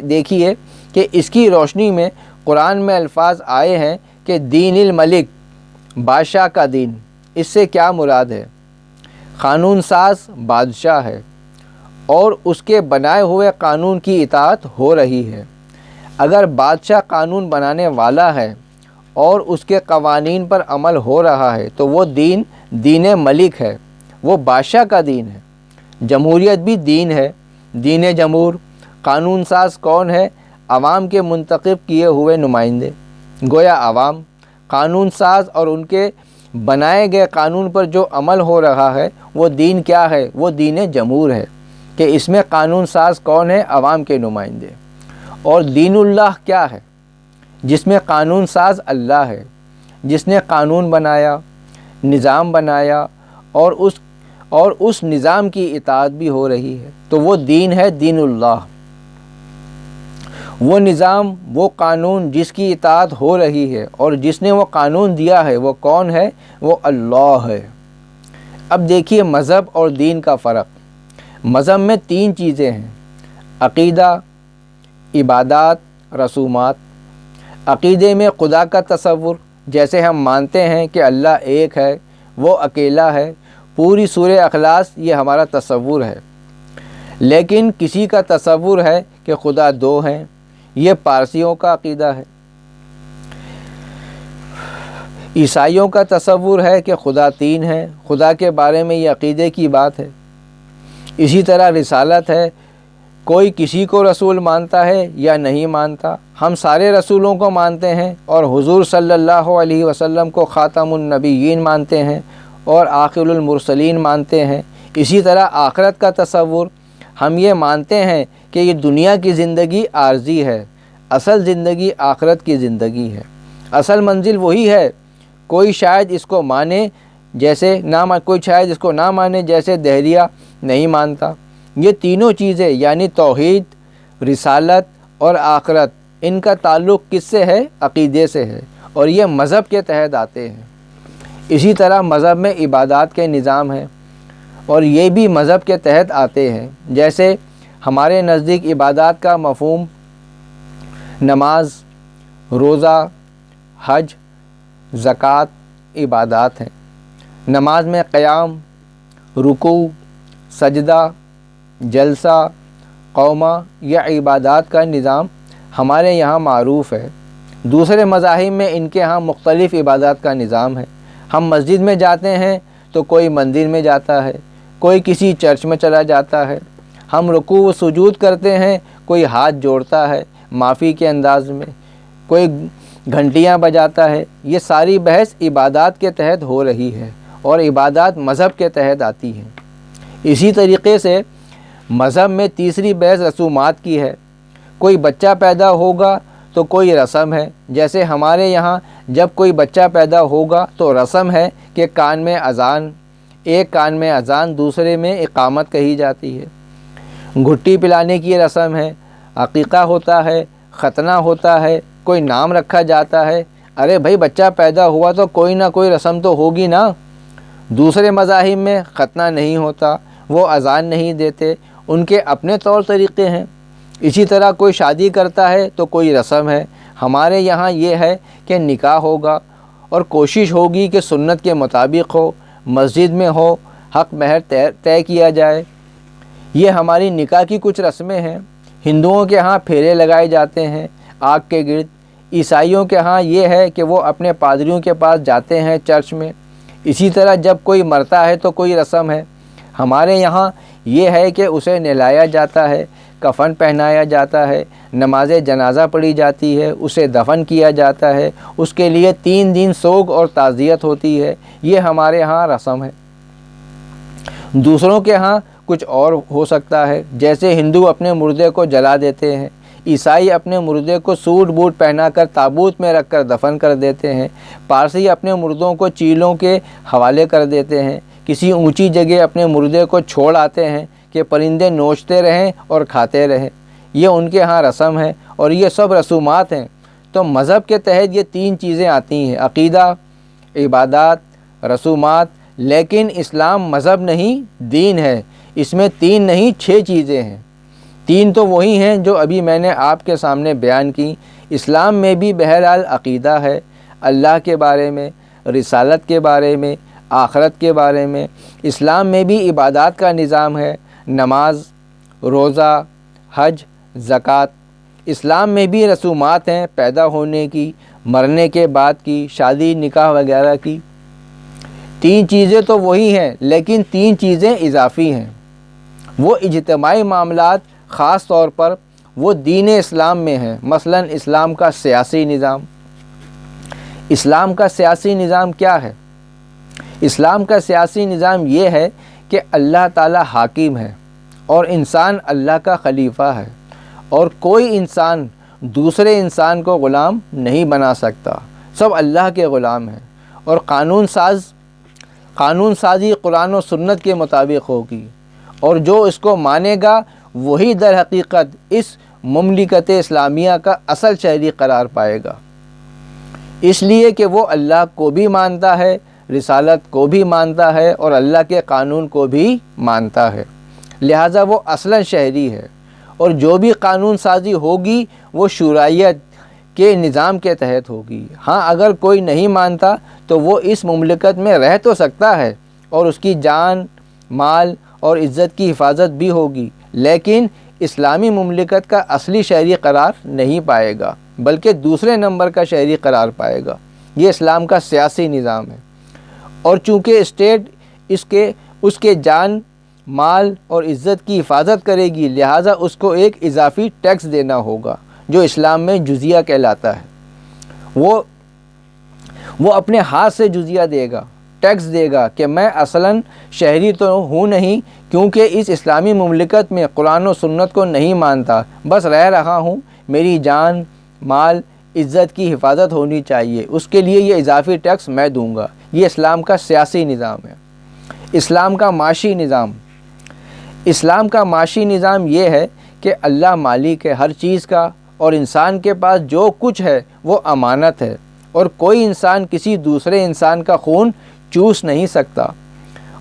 دیکھیے کہ اس کی روشنی میں قرآن میں الفاظ آئے ہیں کہ دین الملک، بادشاہ کا دین، اس سے کیا مراد ہے؟ قانون ساز بادشاہ ہے اور اس کے بنائے ہوئے قانون کی اطاعت ہو رہی ہے۔ اگر بادشاہ قانون بنانے والا ہے اور اس کے قوانین پر عمل ہو رہا ہے تو وہ دین ملک ہے، وہ بادشاہ کا دین ہے۔ جمہوریت بھی دین ہے، دین جمہور۔ قانون ساز کون ہے؟ عوام کے منتخب کیے ہوئے نمائندے، گویا عوام۔ قانون ساز اور ان کے بنائے گئے قانون پر جو عمل ہو رہا ہے وہ دین کیا ہے؟ وہ دین جمہور ہے، کہ اس میں قانون ساز کون ہے؟ عوام کے نمائندے۔ اور دین اللہ کیا ہے؟ جس میں قانون ساز اللہ ہے، جس نے قانون بنایا، نظام بنایا، اور اس نظام کی اطاعت بھی ہو رہی ہے، تو وہ دین ہے، دین اللہ۔ وہ نظام، وہ قانون جس کی اطاعت ہو رہی ہے اور جس نے وہ قانون دیا ہے، وہ کون ہے؟ وہ اللہ ہے۔ اب دیکھیے مذہب اور دین کا فرق۔ مذہب میں 3 چیزیں ہیں: عقیدہ، عبادات، رسومات۔ عقیدے میں خدا کا تصور، جیسے ہم مانتے ہیں کہ اللہ ایک ہے، وہ اکیلا ہے، پوری سورہ اخلاص یہ ہمارا تصور ہے۔ لیکن کسی کا تصور ہے کہ خدا 2 ہیں، یہ پارسیوں کا عقیدہ ہے۔ عیسائیوں کا تصور ہے کہ خدا 3 ہے، خدا کے بارے میں یہ عقیدے کی بات ہے۔ اسی طرح رسالت ہے، کوئی کسی کو رسول مانتا ہے یا نہیں مانتا، ہم سارے رسولوں کو مانتے ہیں اور حضور صلی اللہ علیہ وسلم کو خاتم النبیین مانتے ہیں اور آخر المرسلین مانتے ہیں۔ اسی طرح آخرت کا تصور، ہم یہ مانتے ہیں کہ یہ دنیا کی زندگی عارضی ہے، اصل زندگی آخرت کی زندگی ہے، اصل منزل وہی ہے۔ کوئی شاید اس کو مانے کوئی شاید اس کو نہ مانے، جیسے دہریہ نہیں مانتا۔ یہ تینوں چیزیں یعنی توحید، رسالت اور آخرت، ان کا تعلق کس سے ہے؟ عقیدے سے ہے، اور یہ مذہب کے تحت آتے ہیں۔ اسی طرح مذہب میں عبادات کے نظام ہیں اور یہ بھی مذہب کے تحت آتے ہیں۔ جیسے ہمارے نزدیک عبادات کا مفہوم نماز، روزہ، حج، زکوٰۃ عبادات ہیں۔ نماز میں قیام، رکوع، سجدہ، جلسہ، قومہ، یہ عبادات کا نظام ہمارے یہاں معروف ہے۔ دوسرے مذاہب میں ان کے ہاں مختلف عبادات کا نظام ہے۔ ہم مسجد میں جاتے ہیں تو کوئی مندر میں جاتا ہے، کوئی کسی چرچ میں چلا جاتا ہے۔ ہم رکوع و سجود کرتے ہیں، کوئی ہاتھ جوڑتا ہے معافی کے انداز میں، کوئی گھنٹیاں بجاتا ہے۔ یہ ساری بحث عبادات کے تحت ہو رہی ہے اور عبادات مذہب کے تحت آتی ہیں۔ اسی طریقے سے مذہب میں تیسری بحث رسومات کی ہے۔ کوئی بچہ پیدا ہوگا تو کوئی رسم ہے، جیسے ہمارے یہاں جب کوئی بچہ پیدا ہوگا تو رسم ہے کہ ایک کان میں اذان دوسرے میں اقامت کہی جاتی ہے۔ گھٹی پلانے کی رسم ہے، عقیقہ ہوتا ہے، ختنہ ہوتا ہے، کوئی نام رکھا جاتا ہے۔ ارے بھائی بچہ پیدا ہوا تو کوئی نہ کوئی رسم تو ہوگی نا۔ دوسرے مذاہب میں ختنہ نہیں ہوتا، وہ اذان نہیں دیتے، ان کے اپنے طور طریقے ہیں۔ اسی طرح کوئی شادی کرتا ہے تو کوئی رسم ہے۔ ہمارے یہاں یہ ہے کہ نکاح ہوگا اور کوشش ہوگی کہ سنت کے مطابق ہو، مسجد میں ہو، حق مہر طے کیا جائے۔ یہ ہماری نکاح کی کچھ رسمیں ہیں۔ ہندوؤں کے ہاں پھیرے لگائے جاتے ہیں آگ کے گرد۔ عیسائیوں کے ہاں یہ ہے کہ وہ اپنے پادریوں کے پاس جاتے ہیں چرچ میں۔ اسی طرح جب کوئی مرتا ہے تو کوئی رسم ہے۔ ہمارے یہاں یہ ہے کہ اسے نہلایا جاتا ہے، کفن پہنایا جاتا ہے، نماز جنازہ پڑھی جاتی ہے، اسے دفن کیا جاتا ہے، اس کے لیے 3 دن سوگ اور تعزیت ہوتی ہے۔ یہ ہمارے ہاں رسم ہے۔ دوسروں کے ہاں کچھ اور ہو سکتا ہے، جیسے ہندو اپنے مردے کو جلا دیتے ہیں، عیسائی اپنے مردے کو سوٹ بوٹ پہنا کر تابوت میں رکھ کر دفن کر دیتے ہیں، پارسی اپنے مردوں کو چیلوں کے حوالے کر دیتے ہیں، کسی اونچی جگہ اپنے مردے کو چھوڑ آتے ہیں کہ پرندے نوچتے رہیں اور کھاتے رہیں۔ یہ ان کے ہاں رسم ہے اور یہ سب رسومات ہیں۔ تو مذہب کے تحت یہ 3 چیزیں آتی ہیں: عقیدہ، عبادات، رسومات۔ لیکن اسلام مذہب نہیں، دین ہے۔ اس میں 3 نہیں 6 چیزیں ہیں۔ 3 تو وہی ہیں جو ابھی میں نے آپ کے سامنے بیان کی۔ اسلام میں بھی بہرحال عقیدہ ہے، اللہ کے بارے میں، رسالت کے بارے میں، آخرت کے بارے میں۔ اسلام میں بھی عبادات کا نظام ہے، نماز، روزہ، حج، زکوٰۃ۔ اسلام میں بھی رسومات ہیں، پیدا ہونے کی، مرنے کے بعد کی، شادی نکاح وغیرہ کی۔ 3 چیزیں تو وہی ہیں، لیکن 3 چیزیں اضافی ہیں۔ وہ اجتماعی معاملات خاص طور پر وہ دین اسلام میں ہیں۔ مثلا اسلام کا سیاسی نظام۔ اسلام کا سیاسی نظام کیا ہے؟ اسلام کا سیاسی نظام یہ ہے کہ اللہ تعالی حاکم ہے اور انسان اللہ کا خلیفہ ہے، اور کوئی انسان دوسرے انسان کو غلام نہیں بنا سکتا، سب اللہ کے غلام ہیں، اور قانون سازی قرآن و سنت کے مطابق ہوگی، اور جو اس کو مانے گا وہی در حقیقت اس مملکت اسلامیہ کا اصل شہری قرار پائے گا، اس لیے کہ وہ اللہ کو بھی مانتا ہے، رسالت کو بھی مانتا ہے، اور اللہ کے قانون کو بھی مانتا ہے، لہٰذا وہ اصلاً شہری ہے، اور جو بھی قانون سازی ہوگی وہ شورائیت کے نظام کے تحت ہوگی۔ ہاں اگر کوئی نہیں مانتا تو وہ اس مملکت میں رہ تو سکتا ہے اور اس کی جان، مال اور عزت کی حفاظت بھی ہوگی، لیکن اسلامی مملکت کا اصلی شہری قرار نہیں پائے گا، بلکہ دوسرے نمبر کا شہری قرار پائے گا۔ یہ اسلام کا سیاسی نظام ہے، اور چونکہ اسٹیٹ اس کے جان، مال اور عزت کی حفاظت کرے گی، لہٰذا اس کو ایک اضافی ٹیکس دینا ہوگا جو اسلام میں جزیہ کہلاتا ہے۔ وہ اپنے ہاتھ سے جزیہ دے گا، ٹیکس دے گا کہ میں اصلاً شہری تو ہوں نہیں، کیونکہ اس اسلامی مملکت میں قرآن و سنت کو نہیں مانتا، بس رہ رہا ہوں، میری جان، مال، عزت کی حفاظت ہونی چاہیے، اس کے لیے یہ اضافی ٹیکس میں دوں گا۔ یہ اسلام کا سیاسی نظام ہے۔ اسلام کا معاشی نظام یہ ہے کہ اللہ مالک ہے ہر چیز کا، اور انسان کے پاس جو کچھ ہے وہ امانت ہے، اور کوئی انسان کسی دوسرے انسان کا خون چوس نہیں سکتا،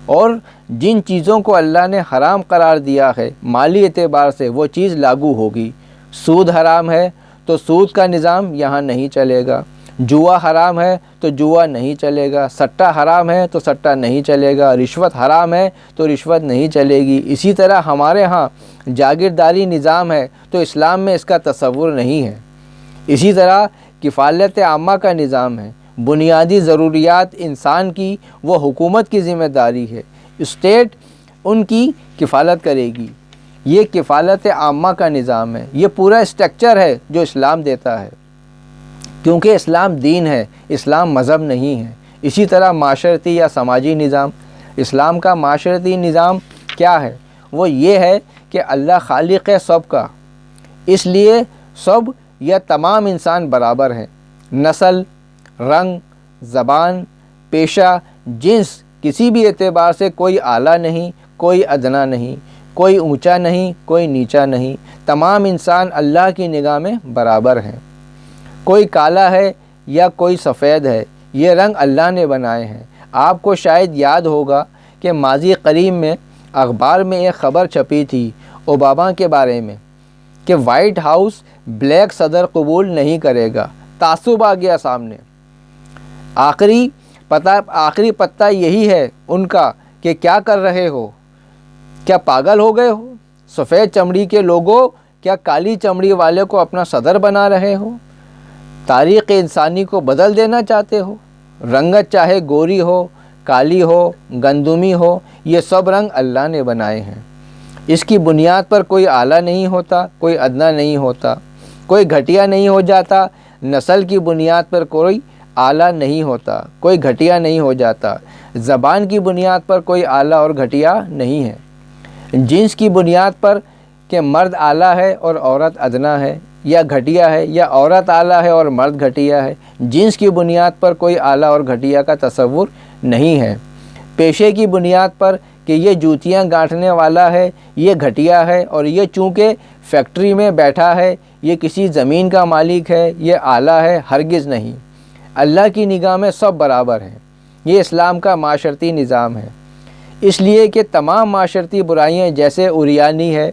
اور جن چیزوں کو اللہ نے حرام قرار دیا ہے مالی اعتبار سے وہ چیز لاگو ہوگی۔ سود حرام ہے تو سود کا نظام یہاں نہیں چلے گا، جوا حرام ہے تو جوا نہیں چلے گا، سٹہ حرام ہے تو سٹہ نہیں چلے گا، رشوت حرام ہے تو رشوت نہیں چلے گی۔ اسی طرح ہمارے ہاں جاگیرداری نظام ہے تو اسلام میں اس کا تصور نہیں ہے۔ اسی طرح کفالت عامہ کا نظام ہے، بنیادی ضروریات انسان کی وہ حکومت کی ذمہ داری ہے، اسٹیٹ ان کی کفالت کرے گی۔ یہ کفالت عامہ کا نظام ہے، یہ پورا اسٹرکچر ہے جو اسلام دیتا ہے، کیونکہ اسلام دین ہے، اسلام مذہب نہیں ہے۔ اسی طرح معاشرتی یا سماجی نظام، اسلام کا معاشرتی نظام کیا ہے؟ وہ یہ ہے کہ اللہ خالق ہے سب کا، اس لیے سب یا تمام انسان برابر ہیں، نسل، رنگ، زبان، پیشہ، جنس، کسی بھی اعتبار سے کوئی اعلیٰ نہیں، کوئی ادنا نہیں، کوئی اونچا نہیں، کوئی نیچا نہیں، تمام انسان اللہ کی نگاہ میں برابر ہیں۔ کوئی کالا ہے یا کوئی سفید ہے، یہ رنگ اللہ نے بنائے ہیں۔ آپ کو شاید یاد ہوگا کہ ماضی قریب میں اخبار میں ایک خبر چھپی تھی اوباما کے بارے میں کہ وائٹ ہاؤس بلیک صدر قبول نہیں کرے گا۔ تعصب آ گیا سامنے۔ آخری پتہ یہی ہے ان کا کہ کیا کر رہے ہو؟ کیا پاگل ہو گئے ہو؟ سفید چمڑی کے لوگوں کیا کالی چمڑی والے کو اپنا صدر بنا رہے ہو؟ تاریخ انسانی کو بدل دینا چاہتے ہو؟ رنگت چاہے گوری ہو، کالی ہو، گندمی ہو، یہ سب رنگ اللہ نے بنائے ہیں۔ اس کی بنیاد پر کوئی اعلیٰ نہیں ہوتا، کوئی ادنا نہیں ہوتا، کوئی گھٹیا نہیں ہو جاتا۔ نسل کی بنیاد پر کوئی اعلیٰ نہیں ہوتا، کوئی گھٹیا نہیں ہو جاتا۔ زبان کی بنیاد پر کوئی اعلیٰ اور گھٹیا نہیں ہے۔ جنس کی بنیاد پر کہ مرد اعلیٰ ہے اور عورت ادنا ہے یا گھٹیا ہے، یا عورت اعلیٰ ہے اور مرد گھٹیا ہے، جنس کی بنیاد پر کوئی اعلیٰ اور گھٹیا کا تصور نہیں ہے۔ پیشے کی بنیاد پر کہ یہ جوتیاں گانٹھنے والا ہے یہ گھٹیا ہے، اور یہ چونکہ فیکٹری میں بیٹھا ہے، یہ کسی زمین کا مالک ہے، یہ اعلیٰ ہے، ہرگز نہیں۔ اللہ کی نگاہ میں سب برابر ہیں۔ یہ اسلام کا معاشرتی نظام ہے، اس لیے کہ تمام معاشرتی برائیاں جیسے عریانی ہے،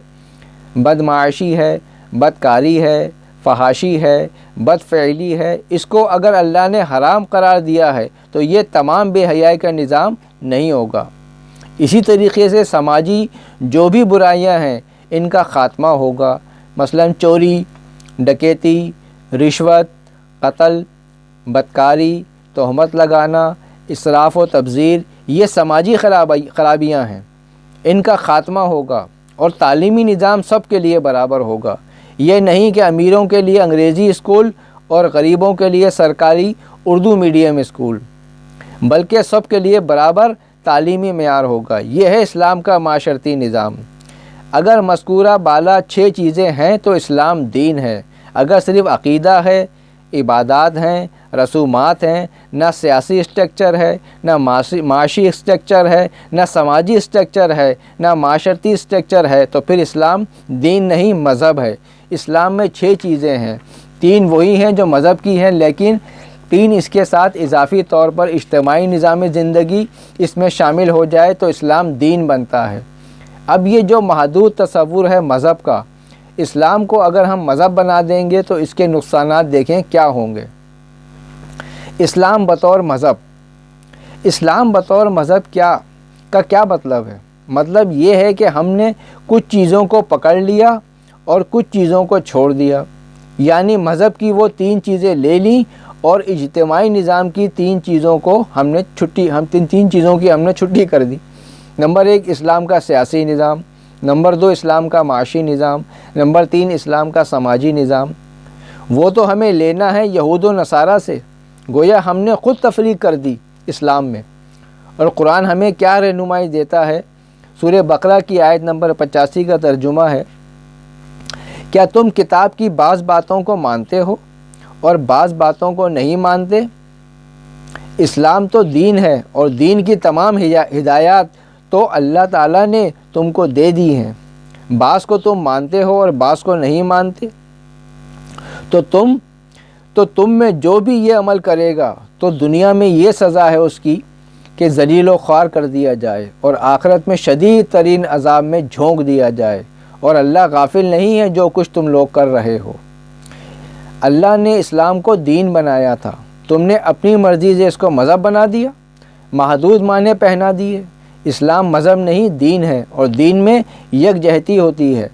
بدمعاشی ہے، بدکاری ہے، فحاشی ہے، بدفعلی ہے، اس کو اگر اللہ نے حرام قرار دیا ہے تو یہ تمام بے حیائی کا نظام نہیں ہوگا۔ اسی طریقے سے سماجی جو بھی برائیاں ہیں ان کا خاتمہ ہوگا، مثلا چوری، ڈکیتی، رشوت، قتل، بدکاری، تہمت لگانا، اسراف و تبذیر، یہ سماجی خرابیاں ہیں، ان کا خاتمہ ہوگا، اور تعلیمی نظام سب کے لیے برابر ہوگا۔ یہ نہیں کہ امیروں کے لیے انگریزی اسکول اور غریبوں کے لیے سرکاری اردو میڈیم اسکول، بلکہ سب کے لیے برابر تعلیمی معیار ہوگا۔ یہ ہے اسلام کا معاشرتی نظام۔ اگر مذکورہ بالا 6 چیزیں ہیں تو اسلام دین ہے۔ اگر صرف عقیدہ ہے، عبادات ہیں، رسومات ہیں، نہ سیاسی اسٹرکچر ہے، نہ معاشی اسٹرکچر ہے، نہ سماجی اسٹرکچر ہے، نہ معاشرتی اسٹرکچر ہے، تو پھر اسلام دین نہیں مذہب ہے۔ اسلام میں 6 چیزیں ہیں، 3 وہی ہیں جو مذہب کی ہیں، لیکن 3 اس کے ساتھ اضافی طور پر اجتماعی نظام زندگی اس میں شامل ہو جائے تو اسلام دین بنتا ہے۔ اب یہ جو محدود تصور ہے مذہب کا، اسلام کو اگر ہم مذہب بنا دیں گے تو اس کے نقصانات دیکھیں کیا ہوں گے۔ اسلام بطور مذہب، اسلام بطور مذہب کیا مطلب ہے؟ مطلب یہ ہے کہ ہم نے کچھ چیزوں کو پکڑ لیا اور کچھ چیزوں کو چھوڑ دیا، یعنی مذہب کی وہ 3 چیزیں لے لیں اور اجتماعی نظام کی 3 چیزوں کو ہم 3 چیزوں کی ہم نے چھٹی کر دی۔ نمبر 1 اسلام کا سیاسی نظام، نمبر 2 اسلام کا معاشی نظام، نمبر 3 اسلام کا سماجی نظام۔ وہ تو ہمیں لینا ہے یہود و نصارہ سے، گویا ہم نے خود تفریق کر دی اسلام میں۔ اور قرآن ہمیں کیا رہنمائی دیتا ہے؟ سورہ بقرہ کی آیت نمبر 85 کا ترجمہ ہے، کیا تم کتاب کی بعض باتوں کو مانتے ہو اور بعض باتوں کو نہیں مانتے؟ اسلام تو دین ہے اور دین کی تمام ہدایات تو اللہ تعالیٰ نے تم کو دے دی ہیں، بعض کو تم مانتے ہو اور بعض کو نہیں مانتے، تو تم میں جو بھی یہ عمل کرے گا تو دنیا میں یہ سزا ہے اس کی کہ ذلیل و خوار کر دیا جائے اور آخرت میں شدید ترین عذاب میں جھونک دیا جائے، اور اللہ غافل نہیں ہے جو کچھ تم لوگ کر رہے ہو۔ اللہ نے اسلام کو دین بنایا تھا، تم نے اپنی مرضی سے اس کو مذہب بنا دیا، محدود معنی پہنا دیے۔ اسلام مذہب نہیں دین ہے، اور دین میں یکجہتی ہوتی ہے۔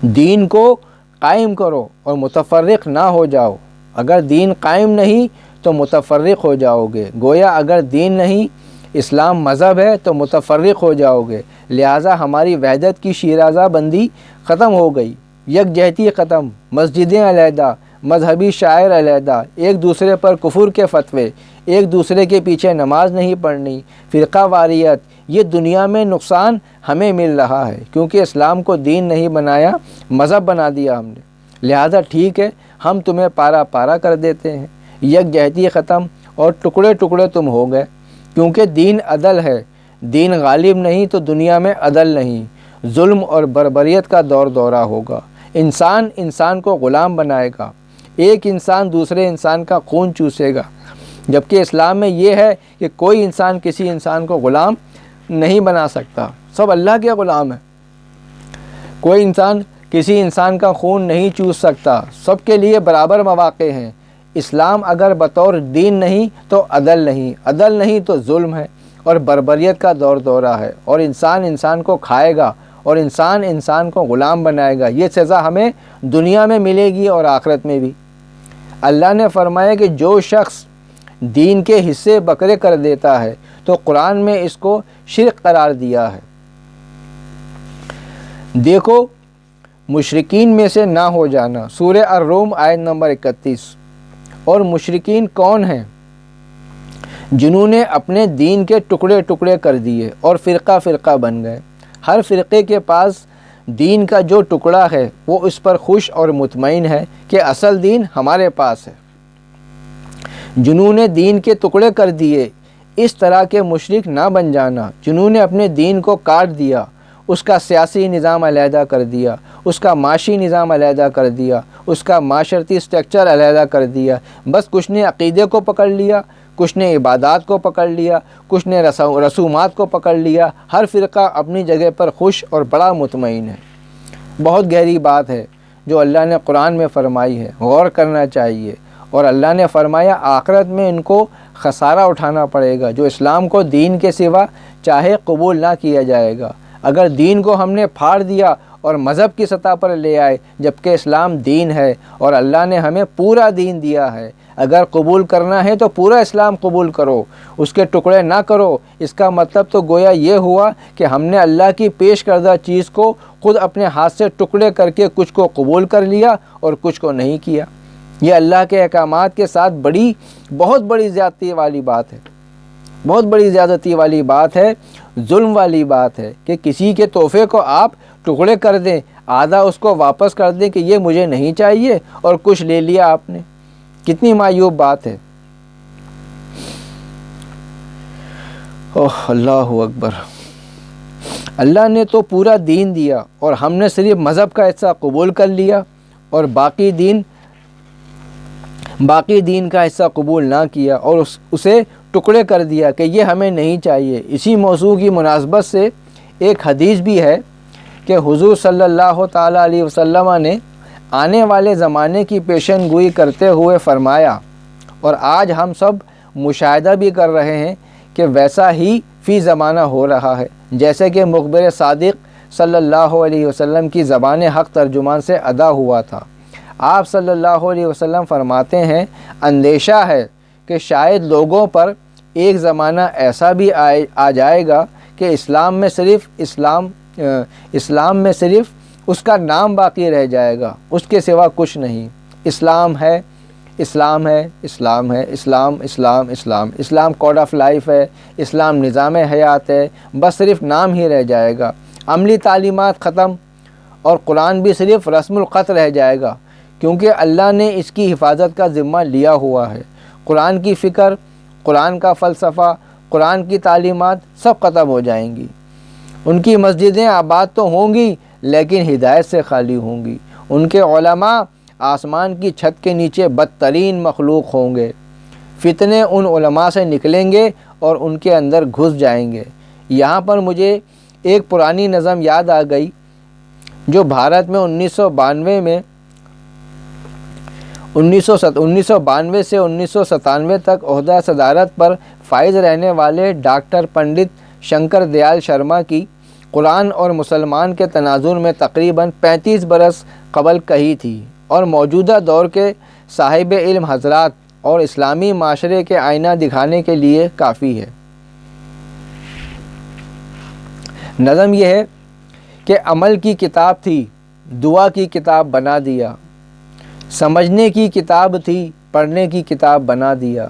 دین کو قائم کرو اور متفرق نہ ہو جاؤ۔ اگر دین قائم نہیں تو متفرق ہو جاؤ گے، گویا اگر دین نہیں اسلام مذہب ہے تو متفرق ہو جاؤ گے، لہٰذا ہماری وحدت کی شیرازہ بندی ختم ہو گئی، یکجہتی ختم، مسجدیں علیحدہ، مذہبی شاعر علیحدہ، ایک دوسرے پر کفر کے فتوے، ایک دوسرے کے پیچھے نماز نہیں پڑھنی، فرقہ واریت، یہ دنیا میں نقصان ہمیں مل رہا ہے کیونکہ اسلام کو دین نہیں بنایا، مذہب بنا دیا ہم نے۔ لہذا ٹھیک ہے، ہم تمہیں پارا پارا کر دیتے ہیں، یکجہتی ختم اور ٹکڑے ٹکڑے تم ہو گئے، کیونکہ دین عدل ہے، دین غالب نہیں تو دنیا میں عدل نہیں، ظلم اور بربریت کا دورہ ہوگا، انسان کو غلام بنائے گا، ایک انسان دوسرے انسان کا خون چوسے گا، جبکہ اسلام میں یہ ہے کہ کوئی انسان کسی انسان کو غلام نہیں بنا سکتا، سب اللہ کے غلام ہیں، کوئی انسان کسی انسان کا خون نہیں چوس سکتا، سب کے لیے برابر مواقع ہیں۔ اسلام اگر بطور دین نہیں تو عدل نہیں تو ظلم ہے اور بربریت کا دورہ ہے، اور انسان کو کھائے گا اور انسان کو غلام بنائے گا۔ یہ سزا ہمیں دنیا میں ملے گی اور آخرت میں بھی۔ اللہ نے فرمایا کہ جو شخص دین کے حصے بکرے کر دیتا ہے تو قرآن میں اس کو شرک قرار دیا ہے۔ دیکھو مشرکین میں سے نہ ہو جانا، سورہ الروم آیت نمبر 31۔ اور مشرکین کون ہیں؟ جنہوں نے اپنے دین کے ٹکڑے ٹکڑے کر دیے اور فرقہ فرقہ بن گئے۔ ہر فرقے کے پاس دین کا جو ٹکڑا ہے وہ اس پر خوش اور مطمئن ہے کہ اصل دین ہمارے پاس ہے۔ جنہوں نے دین کے ٹکڑے کر دیے، اس طرح کے مشرک نہ بن جانا جنہوں نے اپنے دین کو کاٹ دیا، اس کا سیاسی نظام علیحدہ کر دیا، اس کا معاشی نظام علیحدہ کر دیا، اس کا معاشرتی سٹرکچر علیحدہ کر دیا، بس کچھ نے عقیدے کو پکڑ لیا، کچھ نے عبادات کو پکڑ لیا، کچھ نے رسومات کو پکڑ لیا، ہر فرقہ اپنی جگہ پر خوش اور بڑا مطمئن ہے۔ بہت گہری بات ہے جو اللہ نے قرآن میں فرمائی ہے، غور کرنا چاہیے۔ اور اللہ نے فرمایا آخرت میں ان کو خسارہ اٹھانا پڑے گا، جو اسلام کو دین کے سوا چاہے قبول نہ کیا جائے گا۔ اگر دین کو ہم نے پھاڑ دیا اور مذہب کی سطح پر لے آئے، جبکہ اسلام دین ہے اور اللہ نے ہمیں پورا دین دیا ہے، اگر قبول کرنا ہے تو پورا اسلام قبول کرو، اس کے ٹکڑے نہ کرو۔ اس کا مطلب تو گویا یہ ہوا کہ ہم نے اللہ کی پیش کردہ چیز کو خود اپنے ہاتھ سے ٹکڑے کر کے کچھ کو قبول کر لیا اور کچھ کو نہیں کیا۔ یہ اللہ کے احکامات کے ساتھ بہت بڑی زیادتی والی بات ہے، بہت بڑی زیادتی والی بات ہے، ظلم والی بات ہے کہ کسی کے تحفے کو آپ ٹکڑے کر دیں، آدھا اس کو واپس کر دیں کہ یہ مجھے نہیں چاہیے اور کچھ لے لیا آپ نے۔ کتنی معیوب بات ہے۔ اوہ اللہ اکبر۔ اللہ نے تو پورا دین دیا اور ہم نے صرف مذہب کا حصہ قبول کر لیا اور باقی دین کا حصہ قبول نہ کیا اور اسے ٹکڑے کر دیا کہ یہ ہمیں نہیں چاہیے۔ اسی موضوع کی مناسبت سے ایک حدیث بھی ہے کہ حضور صلی اللہ تعالیٰ علیہ وسلم نے آنے والے زمانے کی پیشن گوئی کرتے ہوئے فرمایا، اور آج ہم سب مشاہدہ بھی کر رہے ہیں کہ ویسا ہی فی زمانہ ہو رہا ہے جیسے کہ مخبر صادق صلی اللہ علیہ وسلم کی زبان حق ترجمان سے ادا ہوا تھا۔ آپ صلی اللہ علیہ وسلم فرماتے ہیں، اندیشہ ہے کہ شاید لوگوں پر ایک زمانہ ایسا بھی آ جائے گا کہ اسلام میں صرف اس کا نام باقی رہ جائے گا، اس کے سوا کچھ نہیں۔ اسلام ہے، اسلام ہے، اسلام ہے، اسلام اسلام اسلام، اسلام کوڈ آف لائف ہے، اسلام نظام حیات ہے، بس صرف نام ہی رہ جائے گا۔ عملی تعلیمات ختم اور قرآن بھی صرف رسم الخط رہ جائے گا، کیونکہ اللہ نے اس کی حفاظت کا ذمہ لیا ہوا ہے۔ قرآن کی فکر، قرآن کا فلسفہ، قرآن کی تعلیمات سب ختم ہو جائیں گی۔ ان کی مسجدیں آباد تو ہوں گی لیکن ہدایت سے خالی ہوں گی۔ ان کے علماء آسمان کی چھت کے نیچے بدترین مخلوق ہوں گے۔ فتنے ان علماء سے نکلیں گے اور ان کے اندر گھس جائیں گے۔ یہاں پر مجھے ایک پرانی نظم یاد آ گئی جو بھارت میں 1992 سے 1997 تک عہدہ صدارت پر فائز رہنے والے ڈاکٹر پنڈت شنکر دیال شرما کی قرآن اور مسلمان کے تناظر میں تقریباً 35 برس قبل کہی تھی، اور موجودہ دور کے صاحب علم حضرات اور اسلامی معاشرے کے آئینہ دکھانے کے لیے کافی ہے۔ نظم یہ ہے کہ عمل کی کتاب تھی، دعا کی کتاب بنا دیا، سمجھنے کی کتاب تھی، پڑھنے کی کتاب بنا دیا،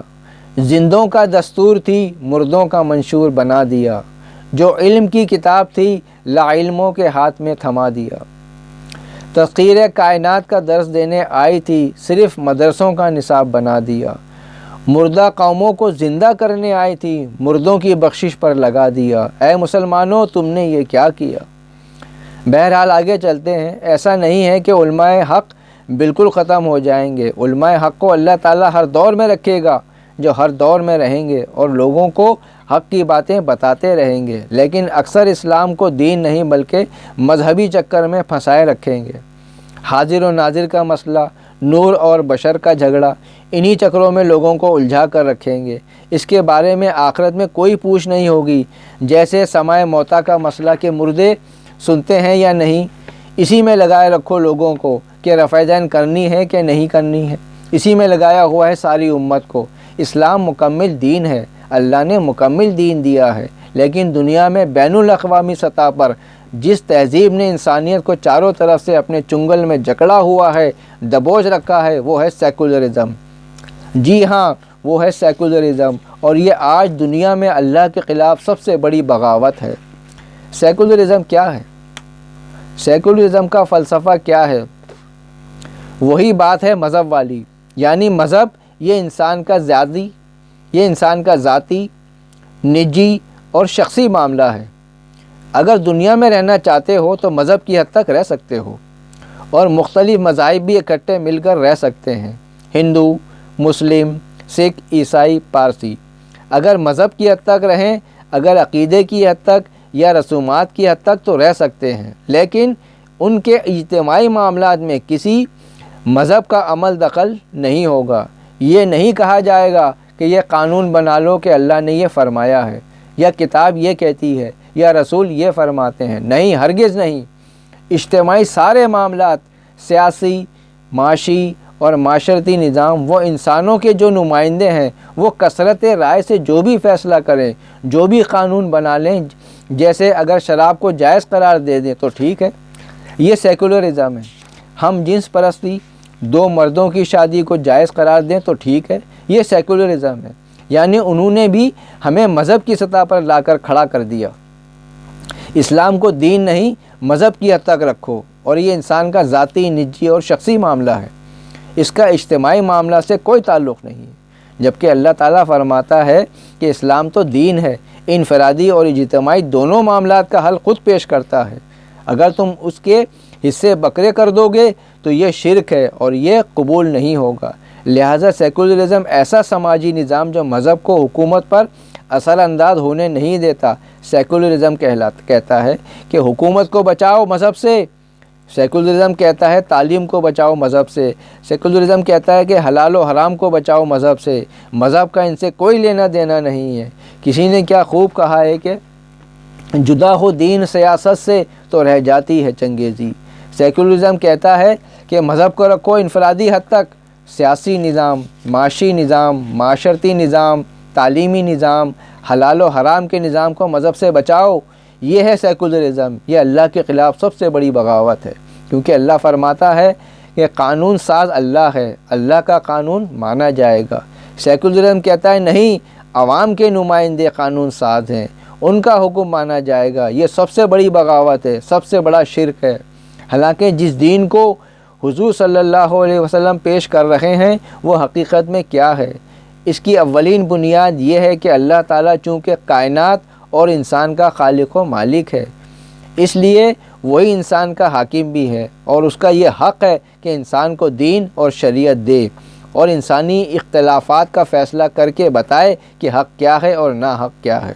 زندوں کا دستور تھی، مردوں کا منشور بنا دیا، جو علم کی کتاب تھی، لا علموں کے ہاتھ میں تھما دیا، تذکیر کائنات کا درس دینے آئی تھی، صرف مدرسوں کا نصاب بنا دیا، مردہ قوموں کو زندہ کرنے آئی تھی، مردوں کی بخشش پر لگا دیا، اے مسلمانوں تم نے یہ کیا کیا۔ بہرحال آگے چلتے ہیں۔ ایسا نہیں ہے کہ علماء حق بالکل ختم ہو جائیں گے۔ علماء حق کو اللہ تعالیٰ ہر دور میں رکھے گا، جو ہر دور میں رہیں گے اور لوگوں کو حق کی باتیں بتاتے رہیں گے، لیکن اکثر اسلام کو دین نہیں بلکہ مذہبی چکر میں پھنسائے رکھیں گے۔ حاضر و ناظر کا مسئلہ، نور اور بشر کا جھگڑا، انہی چکروں میں لوگوں کو الجھا کر رکھیں گے۔ اس کے بارے میں آخرت میں کوئی پوچھ نہیں ہوگی، جیسے سماع موتا کا مسئلہ کہ مردے سنتے ہیں یا نہیں، اسی میں لگائے رکھو لوگوں کو کہ رفع دین کرنی ہے کہ نہیں کرنی ہے، اسی میں لگایا ہوا ہے ساری امت کو۔ اسلام مکمل دین ہے، اللہ نے مکمل دین دیا ہے، لیکن دنیا میں بین الاقوامی سطح پر جس تہذیب نے انسانیت کو چاروں طرف سے اپنے چنگل میں جکڑا ہوا ہے، دبوچ رکھا ہے، وہ ہے سیکولرزم۔ جی ہاں، وہ ہے سیکولرزم، اور یہ آج دنیا میں اللہ کے خلاف سب سے بڑی بغاوت ہے۔ سیکولرزم کیا ہے؟ سیکولرزم کا فلسفہ کیا ہے؟ وہی بات ہے مذہب والی، یعنی مذہب یہ انسان کا ذاتی، نجی اور شخصی معاملہ ہے۔ اگر دنیا میں رہنا چاہتے ہو تو مذہب کی حد تک رہ سکتے ہو، اور مختلف مذاہب بھی اکٹھے مل کر رہ سکتے ہیں، ہندو، مسلم، سکھ، عیسائی، پارسی۔ اگر مذہب کی حد تک رہیں، اگر عقیدے کی حد تک یا رسومات کی حد تک تو رہ سکتے ہیں، لیکن ان کے اجتماعی معاملات میں کسی مذہب کا عمل دخل نہیں ہوگا۔ یہ نہیں کہا جائے گا کہ یہ قانون بنا لو کہ اللہ نے یہ فرمایا ہے، یا کتاب یہ کہتی ہے، یا رسول یہ فرماتے ہیں، نہیں، ہرگز نہیں۔ اجتماعی سارے معاملات، سیاسی، معاشی اور معاشرتی نظام، وہ انسانوں کے جو نمائندے ہیں، وہ کثرت رائے سے جو بھی فیصلہ کریں، جو بھی قانون بنا لیں، جیسے اگر شراب کو جائز قرار دے دیں تو ٹھیک ہے، یہ سیکولرزم ہے۔ ہم جنس پرستی، دو مردوں کی شادی کو جائز قرار دیں تو ٹھیک ہے، یہ سیکولرزم ہے۔ یعنی انہوں نے بھی ہمیں مذہب کی سطح پر لا کر کھڑا کر دیا۔ اسلام کو دین نہیں مذہب کی حد تک رکھو، اور یہ انسان کا ذاتی، نجی اور شخصی معاملہ ہے، اس کا اجتماعی معاملہ سے کوئی تعلق نہیں ہے۔ جبکہ اللہ تعالیٰ فرماتا ہے کہ اسلام تو دین ہے، انفرادی اور اجتماعی دونوں معاملات کا حل خود پیش کرتا ہے۔ اگر تم اس کے حصے بکرے کر دو گے تو یہ شرک ہے اور یہ قبول نہیں ہوگا۔ لہٰذا سیکولرزم ایسا سماجی نظام جو مذہب کو حکومت پر اثر انداز ہونے نہیں دیتا، سیکولرزم کہتا ہے کہ حکومت کو بچاؤ مذہب سے، سیکولرزم کہتا ہے تعلیم کو بچاؤ مذہب سے، سیکولرزم کہتا ہے کہ حلال و حرام کو بچاؤ مذہب سے، مذہب کا ان سے کوئی لینا دینا نہیں ہے۔ کسی نے کیا خوب کہا ہے کہ جدا ہو دین سیاست سے تو رہ جاتی ہے چنگیزی۔ سیکولرزم کہتا ہے کہ مذہب کو رکھو انفرادی حد تک، سیاسی نظام، معاشی نظام، معاشرتی نظام، تعلیمی نظام، حلال و حرام کے نظام کو مذہب سے بچاؤ۔ یہ ہے سیکولرزم۔ یہ اللہ کے خلاف سب سے بڑی بغاوت ہے، کیونکہ اللہ فرماتا ہے کہ قانون ساز اللہ ہے، اللہ کا قانون مانا جائے گا۔ سیکولرزم کہتا ہے نہیں، عوام کے نمائندے قانون ساز ہیں، ان کا حکم مانا جائے گا۔ یہ سب سے بڑی بغاوت ہے، سب سے بڑا شرک ہے۔ حالانکہ جس دین کو حضور صلی اللہ علیہ وسلم پیش کر رہے ہیں وہ حقیقت میں کیا ہے؟ اس کی اولین بنیاد یہ ہے کہ اللہ تعالیٰ چونکہ کائنات اور انسان کا خالق و مالک ہے، اس لیے وہی انسان کا حاکم بھی ہے، اور اس کا یہ حق ہے کہ انسان کو دین اور شریعت دے اور انسانی اختلافات کا فیصلہ کر کے بتائے کہ حق کیا ہے اور ناحق کیا ہے۔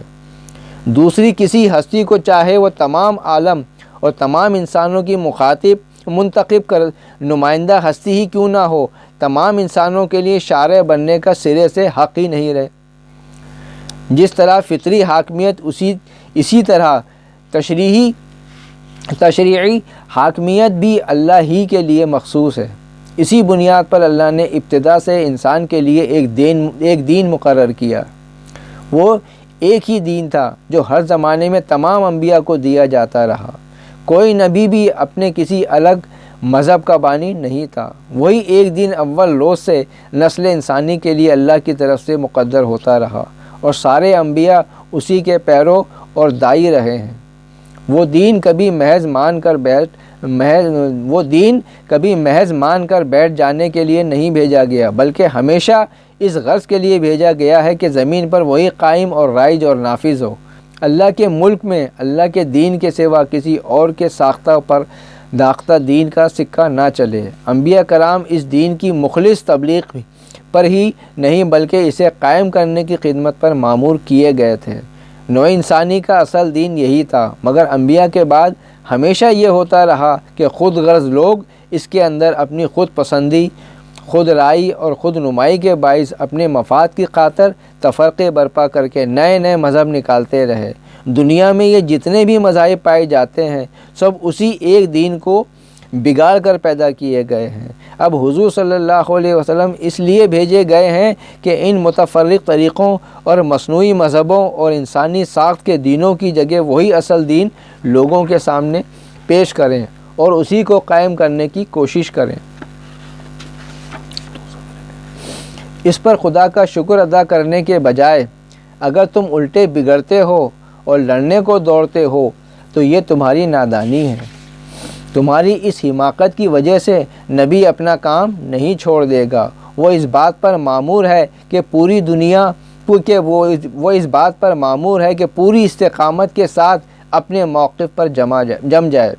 دوسری کسی ہستی کو چاہے وہ تمام عالم اور تمام انسانوں کی مخاطب منتخب کر نمائندہ ہستی ہی کیوں نہ ہو، تمام انسانوں کے لیے شارع بننے کا سرے سے حق ہی نہیں رہے۔ جس طرح فطری حاکمیت اسی طرح تشریعی حاکمیت بھی اللہ ہی کے لیے مخصوص ہے۔ اسی بنیاد پر اللہ نے ابتدا سے انسان کے لیے ایک دین مقرر کیا۔ وہ ایک ہی دین تھا جو ہر زمانے میں تمام انبیاء کو دیا جاتا رہا۔ کوئی نبی بھی اپنے کسی الگ مذہب کا بانی نہیں تھا۔ وہی ایک دن اول روز سے نسل انسانی کے لیے اللہ کی طرف سے مقدر ہوتا رہا، اور سارے انبیاء اسی کے پیرو اور دائی رہے ہیں۔ وہ دین کبھی محض مان کر بیٹھ جانے کے لیے نہیں بھیجا گیا، بلکہ ہمیشہ اس غرض کے لیے بھیجا گیا ہے کہ زمین پر وہی قائم اور رائج اور نافذ ہو۔ اللہ کے ملک میں اللہ کے دین کے سوا کسی اور کے ساختہ پر داختہ دین کا سکہ نہ چلے۔ انبیاء کرام اس دین کی مخلص تبلیغ پر ہی نہیں بلکہ اسے قائم کرنے کی خدمت پر مامور کیے گئے تھے۔ نوع انسانی کا اصل دین یہی تھا، مگر انبیاء کے بعد ہمیشہ یہ ہوتا رہا کہ خود غرض لوگ اس کے اندر اپنی خود پسندی، خود رائے اور خود نمائی کے باعث اپنے مفاد کی خاطر تفرقے برپا کر کے نئے نئے مذہب نکالتے رہے۔ دنیا میں یہ جتنے بھی مذاہب پائے جاتے ہیں سب اسی ایک دین کو بگاڑ کر پیدا کیے گئے ہیں۔ اب حضور صلی اللہ علیہ وسلم اس لیے بھیجے گئے ہیں کہ ان متفرق طریقوں اور مصنوعی مذہبوں اور انسانی ساخت کے دینوں کی جگہ وہی اصل دین لوگوں کے سامنے پیش کریں اور اسی کو قائم کرنے کی کوشش کریں۔ اس پر خدا کا شکر ادا کرنے کے بجائے اگر تم الٹے بگڑتے ہو اور لڑنے کو دوڑتے ہو تو یہ تمہاری نادانی ہے۔ تمہاری اس حماقت کی وجہ سے نبی اپنا کام نہیں چھوڑ دے گا۔ وہ اس بات پر مامور ہے کہ پوری دنیا پوری استقامت کے ساتھ اپنے موقف پر جم جائے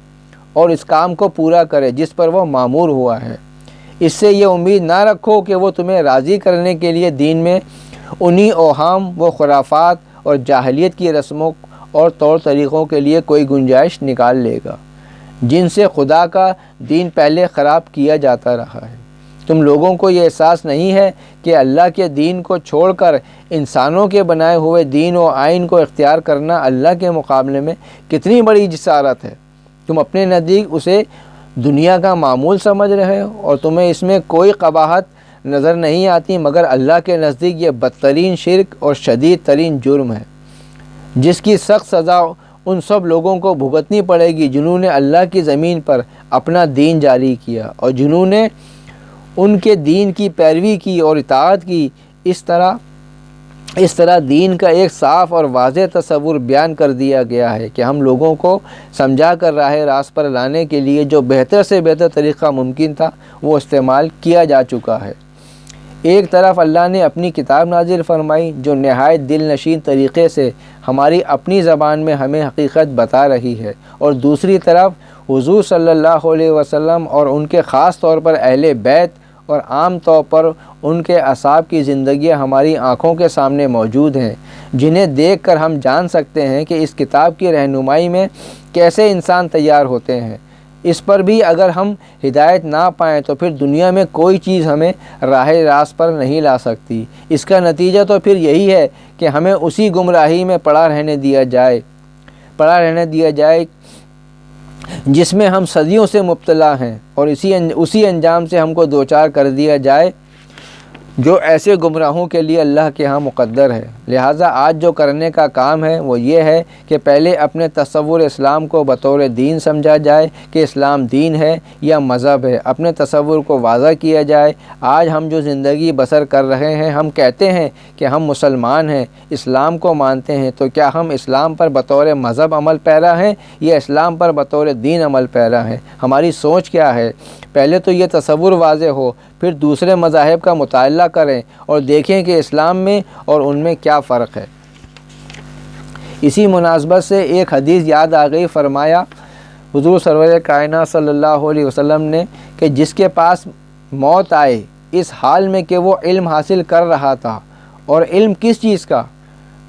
اور اس کام کو پورا کرے جس پر وہ مامور ہوا ہے۔ اس سے یہ امید نہ رکھو کہ وہ تمہیں راضی کرنے کے لیے دین میں انہی اوہام و خرافات اور جاہلیت کی رسموں اور طور طریقوں کے لیے کوئی گنجائش نکال لے گا جن سے خدا کا دین پہلے خراب کیا جاتا رہا ہے۔ تم لوگوں کو یہ احساس نہیں ہے کہ اللہ کے دین کو چھوڑ کر انسانوں کے بنائے ہوئے دین و آئین کو اختیار کرنا اللہ کے مقابلے میں کتنی بڑی جسارت ہے۔ تم اپنے نزدیک اسے دنیا کا معمول سمجھ رہے ہو اور تمہیں اس میں کوئی قباحت نظر نہیں آتی، مگر اللہ کے نزدیک یہ بدترین شرک اور شدید ترین جرم ہے جس کی سخت سزا ان سب لوگوں کو بھگتنی پڑے گی جنہوں نے اللہ کی زمین پر اپنا دین جاری کیا اور جنہوں نے ان کے دین کی پیروی کی اور اطاعت کی۔ اس طرح اس طرح دین کا ایک صاف اور واضح تصور بیان کر دیا گیا ہے کہ ہم لوگوں کو سمجھا کر راہ راست پر لانے کے لیے جو بہتر سے بہتر طریقہ ممکن تھا وہ استعمال کیا جا چکا ہے۔ ایک طرف اللہ نے اپنی کتاب نازل فرمائی جو نہایت دل نشین طریقے سے ہماری اپنی زبان میں ہمیں حقیقت بتا رہی ہے، اور دوسری طرف حضور صلی اللہ علیہ وسلم اور ان کے خاص طور پر اہل بیت اور عام طور پر ان کے اصحاب کی زندگیاں ہماری آنکھوں کے سامنے موجود ہیں، جنہیں دیکھ کر ہم جان سکتے ہیں کہ اس کتاب کی رہنمائی میں کیسے انسان تیار ہوتے ہیں۔ اس پر بھی اگر ہم ہدایت نہ پائیں تو پھر دنیا میں کوئی چیز ہمیں راہ راست پر نہیں لا سکتی۔ اس کا نتیجہ تو پھر یہی ہے کہ ہمیں اسی گمراہی میں پڑا رہنے دیا جائے جس میں ہم صدیوں سے مبتلا ہیں، اور اسی انجام سے ہم کو دوچار کر دیا جائے جو ایسے گمراہوں کے لیے اللہ کے ہاں مقدر ہے۔ لہٰذا آج جو کرنے کا کام ہے وہ یہ ہے کہ پہلے اپنے تصور اسلام کو بطور دین سمجھا جائے کہ اسلام دین ہے یا مذہب ہے، اپنے تصور کو واضح کیا جائے۔ آج ہم جو زندگی بسر کر رہے ہیں، ہم کہتے ہیں کہ ہم مسلمان ہیں، اسلام کو مانتے ہیں، تو کیا ہم اسلام پر بطور مذہب عمل پیرا ہیں یا اسلام پر بطور دین عمل پیرا ہیں؟ ہماری سوچ کیا ہے؟ پہلے تو یہ تصور واضح ہو، پھر دوسرے مذاہب کا مطالعہ کریں اور دیکھیں کہ اسلام میں اور ان میں کیا فرق ہے۔ اسی مناسبت سے ایک حدیث یاد آ گئی۔ فرمایا حضور سرور کائنات صلی اللہ علیہ وسلم نے کہ جس کے پاس موت آئے اس حال میں کہ وہ علم حاصل کر رہا تھا، اور علم کس چیز کا؟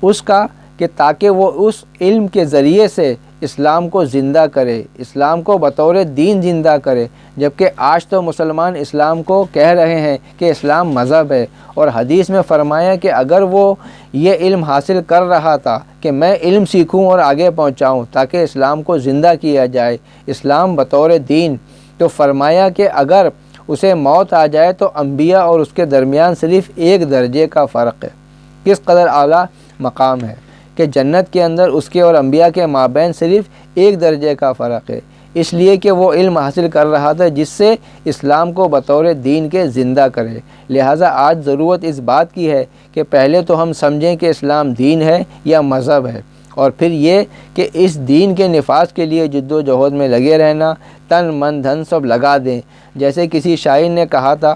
اس کا کہ تاکہ وہ اس علم کے ذریعے سے اسلام کو زندہ کرے، اسلام کو بطور دین زندہ کرے، جبکہ آج تو مسلمان اسلام کو کہہ رہے ہیں کہ اسلام مذہب ہے، اور حدیث میں فرمایا کہ اگر وہ یہ علم حاصل کر رہا تھا کہ میں علم سیکھوں اور آگے پہنچاؤں تاکہ اسلام کو زندہ کیا جائے، اسلام بطور دین، تو فرمایا کہ اگر اسے موت آ جائے تو انبیاء اور اس کے درمیان صرف ایک درجے کا فرق ہے۔ کس قدر اعلیٰ مقام ہے کہ جنت کے اندر اس کے اور انبیاء کے مابین صرف ایک درجے کا فرق ہے، اس لیے کہ وہ علم حاصل کر رہا تھا جس سے اسلام کو بطور دین کے زندہ کرے۔ لہٰذا آج ضرورت اس بات کی ہے کہ پہلے تو ہم سمجھیں کہ اسلام دین ہے یا مذہب ہے، اور پھر یہ کہ اس دین کے نفاذ کے لیے جد و جہد میں لگے رہنا، تن من دھن سب لگا دیں۔ جیسے کسی شاعر نے کہا تھا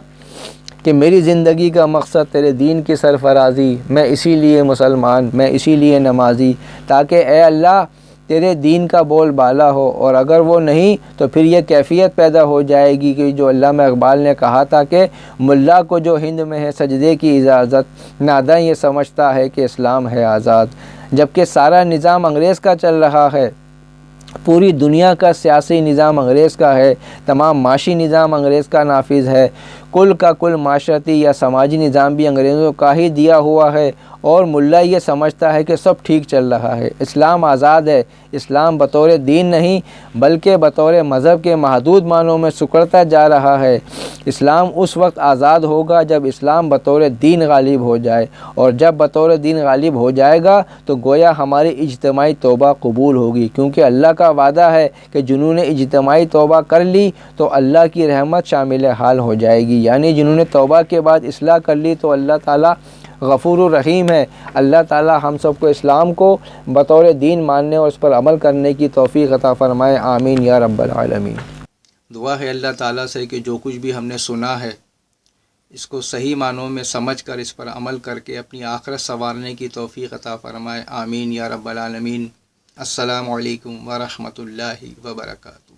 کہ میری زندگی کا مقصد تیرے دین کی سرفرازی، میں اسی لیے مسلمان، میں اسی لیے نمازی، تاکہ اے اللہ تیرے دین کا بول بالا ہو، اور اگر وہ نہیں تو پھر یہ کیفیت پیدا ہو جائے گی کہ جو علامہ اقبال نے کہا تھا کہ ملا کو جو ہند میں ہے سجدے کی اجازت، ناداں یہ سمجھتا ہے کہ اسلام ہے آزاد۔ جبکہ سارا نظام انگریز کا چل رہا ہے، پوری دنیا کا سیاسی نظام انگریز کا ہے، تمام معاشی نظام انگریز کا نافذ ہے، کل کا کل معاشرتی یا سماجی نظام بھی انگریزوں کا ہی دیا ہوا ہے، اور ملا یہ سمجھتا ہے کہ سب ٹھیک چل رہا ہے۔ اسلام آزاد ہے، اسلام بطور دین نہیں بلکہ بطور مذہب کے محدود معنوں میں سکڑتا جا رہا ہے۔ اسلام اس وقت آزاد ہوگا جب اسلام بطور دین غالب ہو جائے، اور جب بطور دین غالب ہو جائے گا تو گویا ہماری اجتماعی توبہ قبول ہوگی، کیونکہ اللہ کا وعدہ ہے کہ جنہوں نے اجتماعی توبہ کر لی تو اللہ کی رحمت شامل حال ہو جائے گی، یعنی جنہوں نے توبہ کے بعد اصلاح کر لی تو اللہ تعالیٰ غفور الرحیم ہے۔ اللہ تعالیٰ ہم سب کو اسلام کو بطور دین ماننے اور اس پر عمل کرنے کی توفیق عطا فرمائے، آمین یا رب العالمین۔ دعا ہے اللہ تعالیٰ سے کہ جو کچھ بھی ہم نے سنا ہے اس کو صحیح معنوں میں سمجھ کر اس پر عمل کر کے اپنی آخرت سنوارنے کی توفیق عطا فرمائے، آمین یا رب العالمین۔ السلام علیکم ورحمۃ اللہ وبرکاتہ۔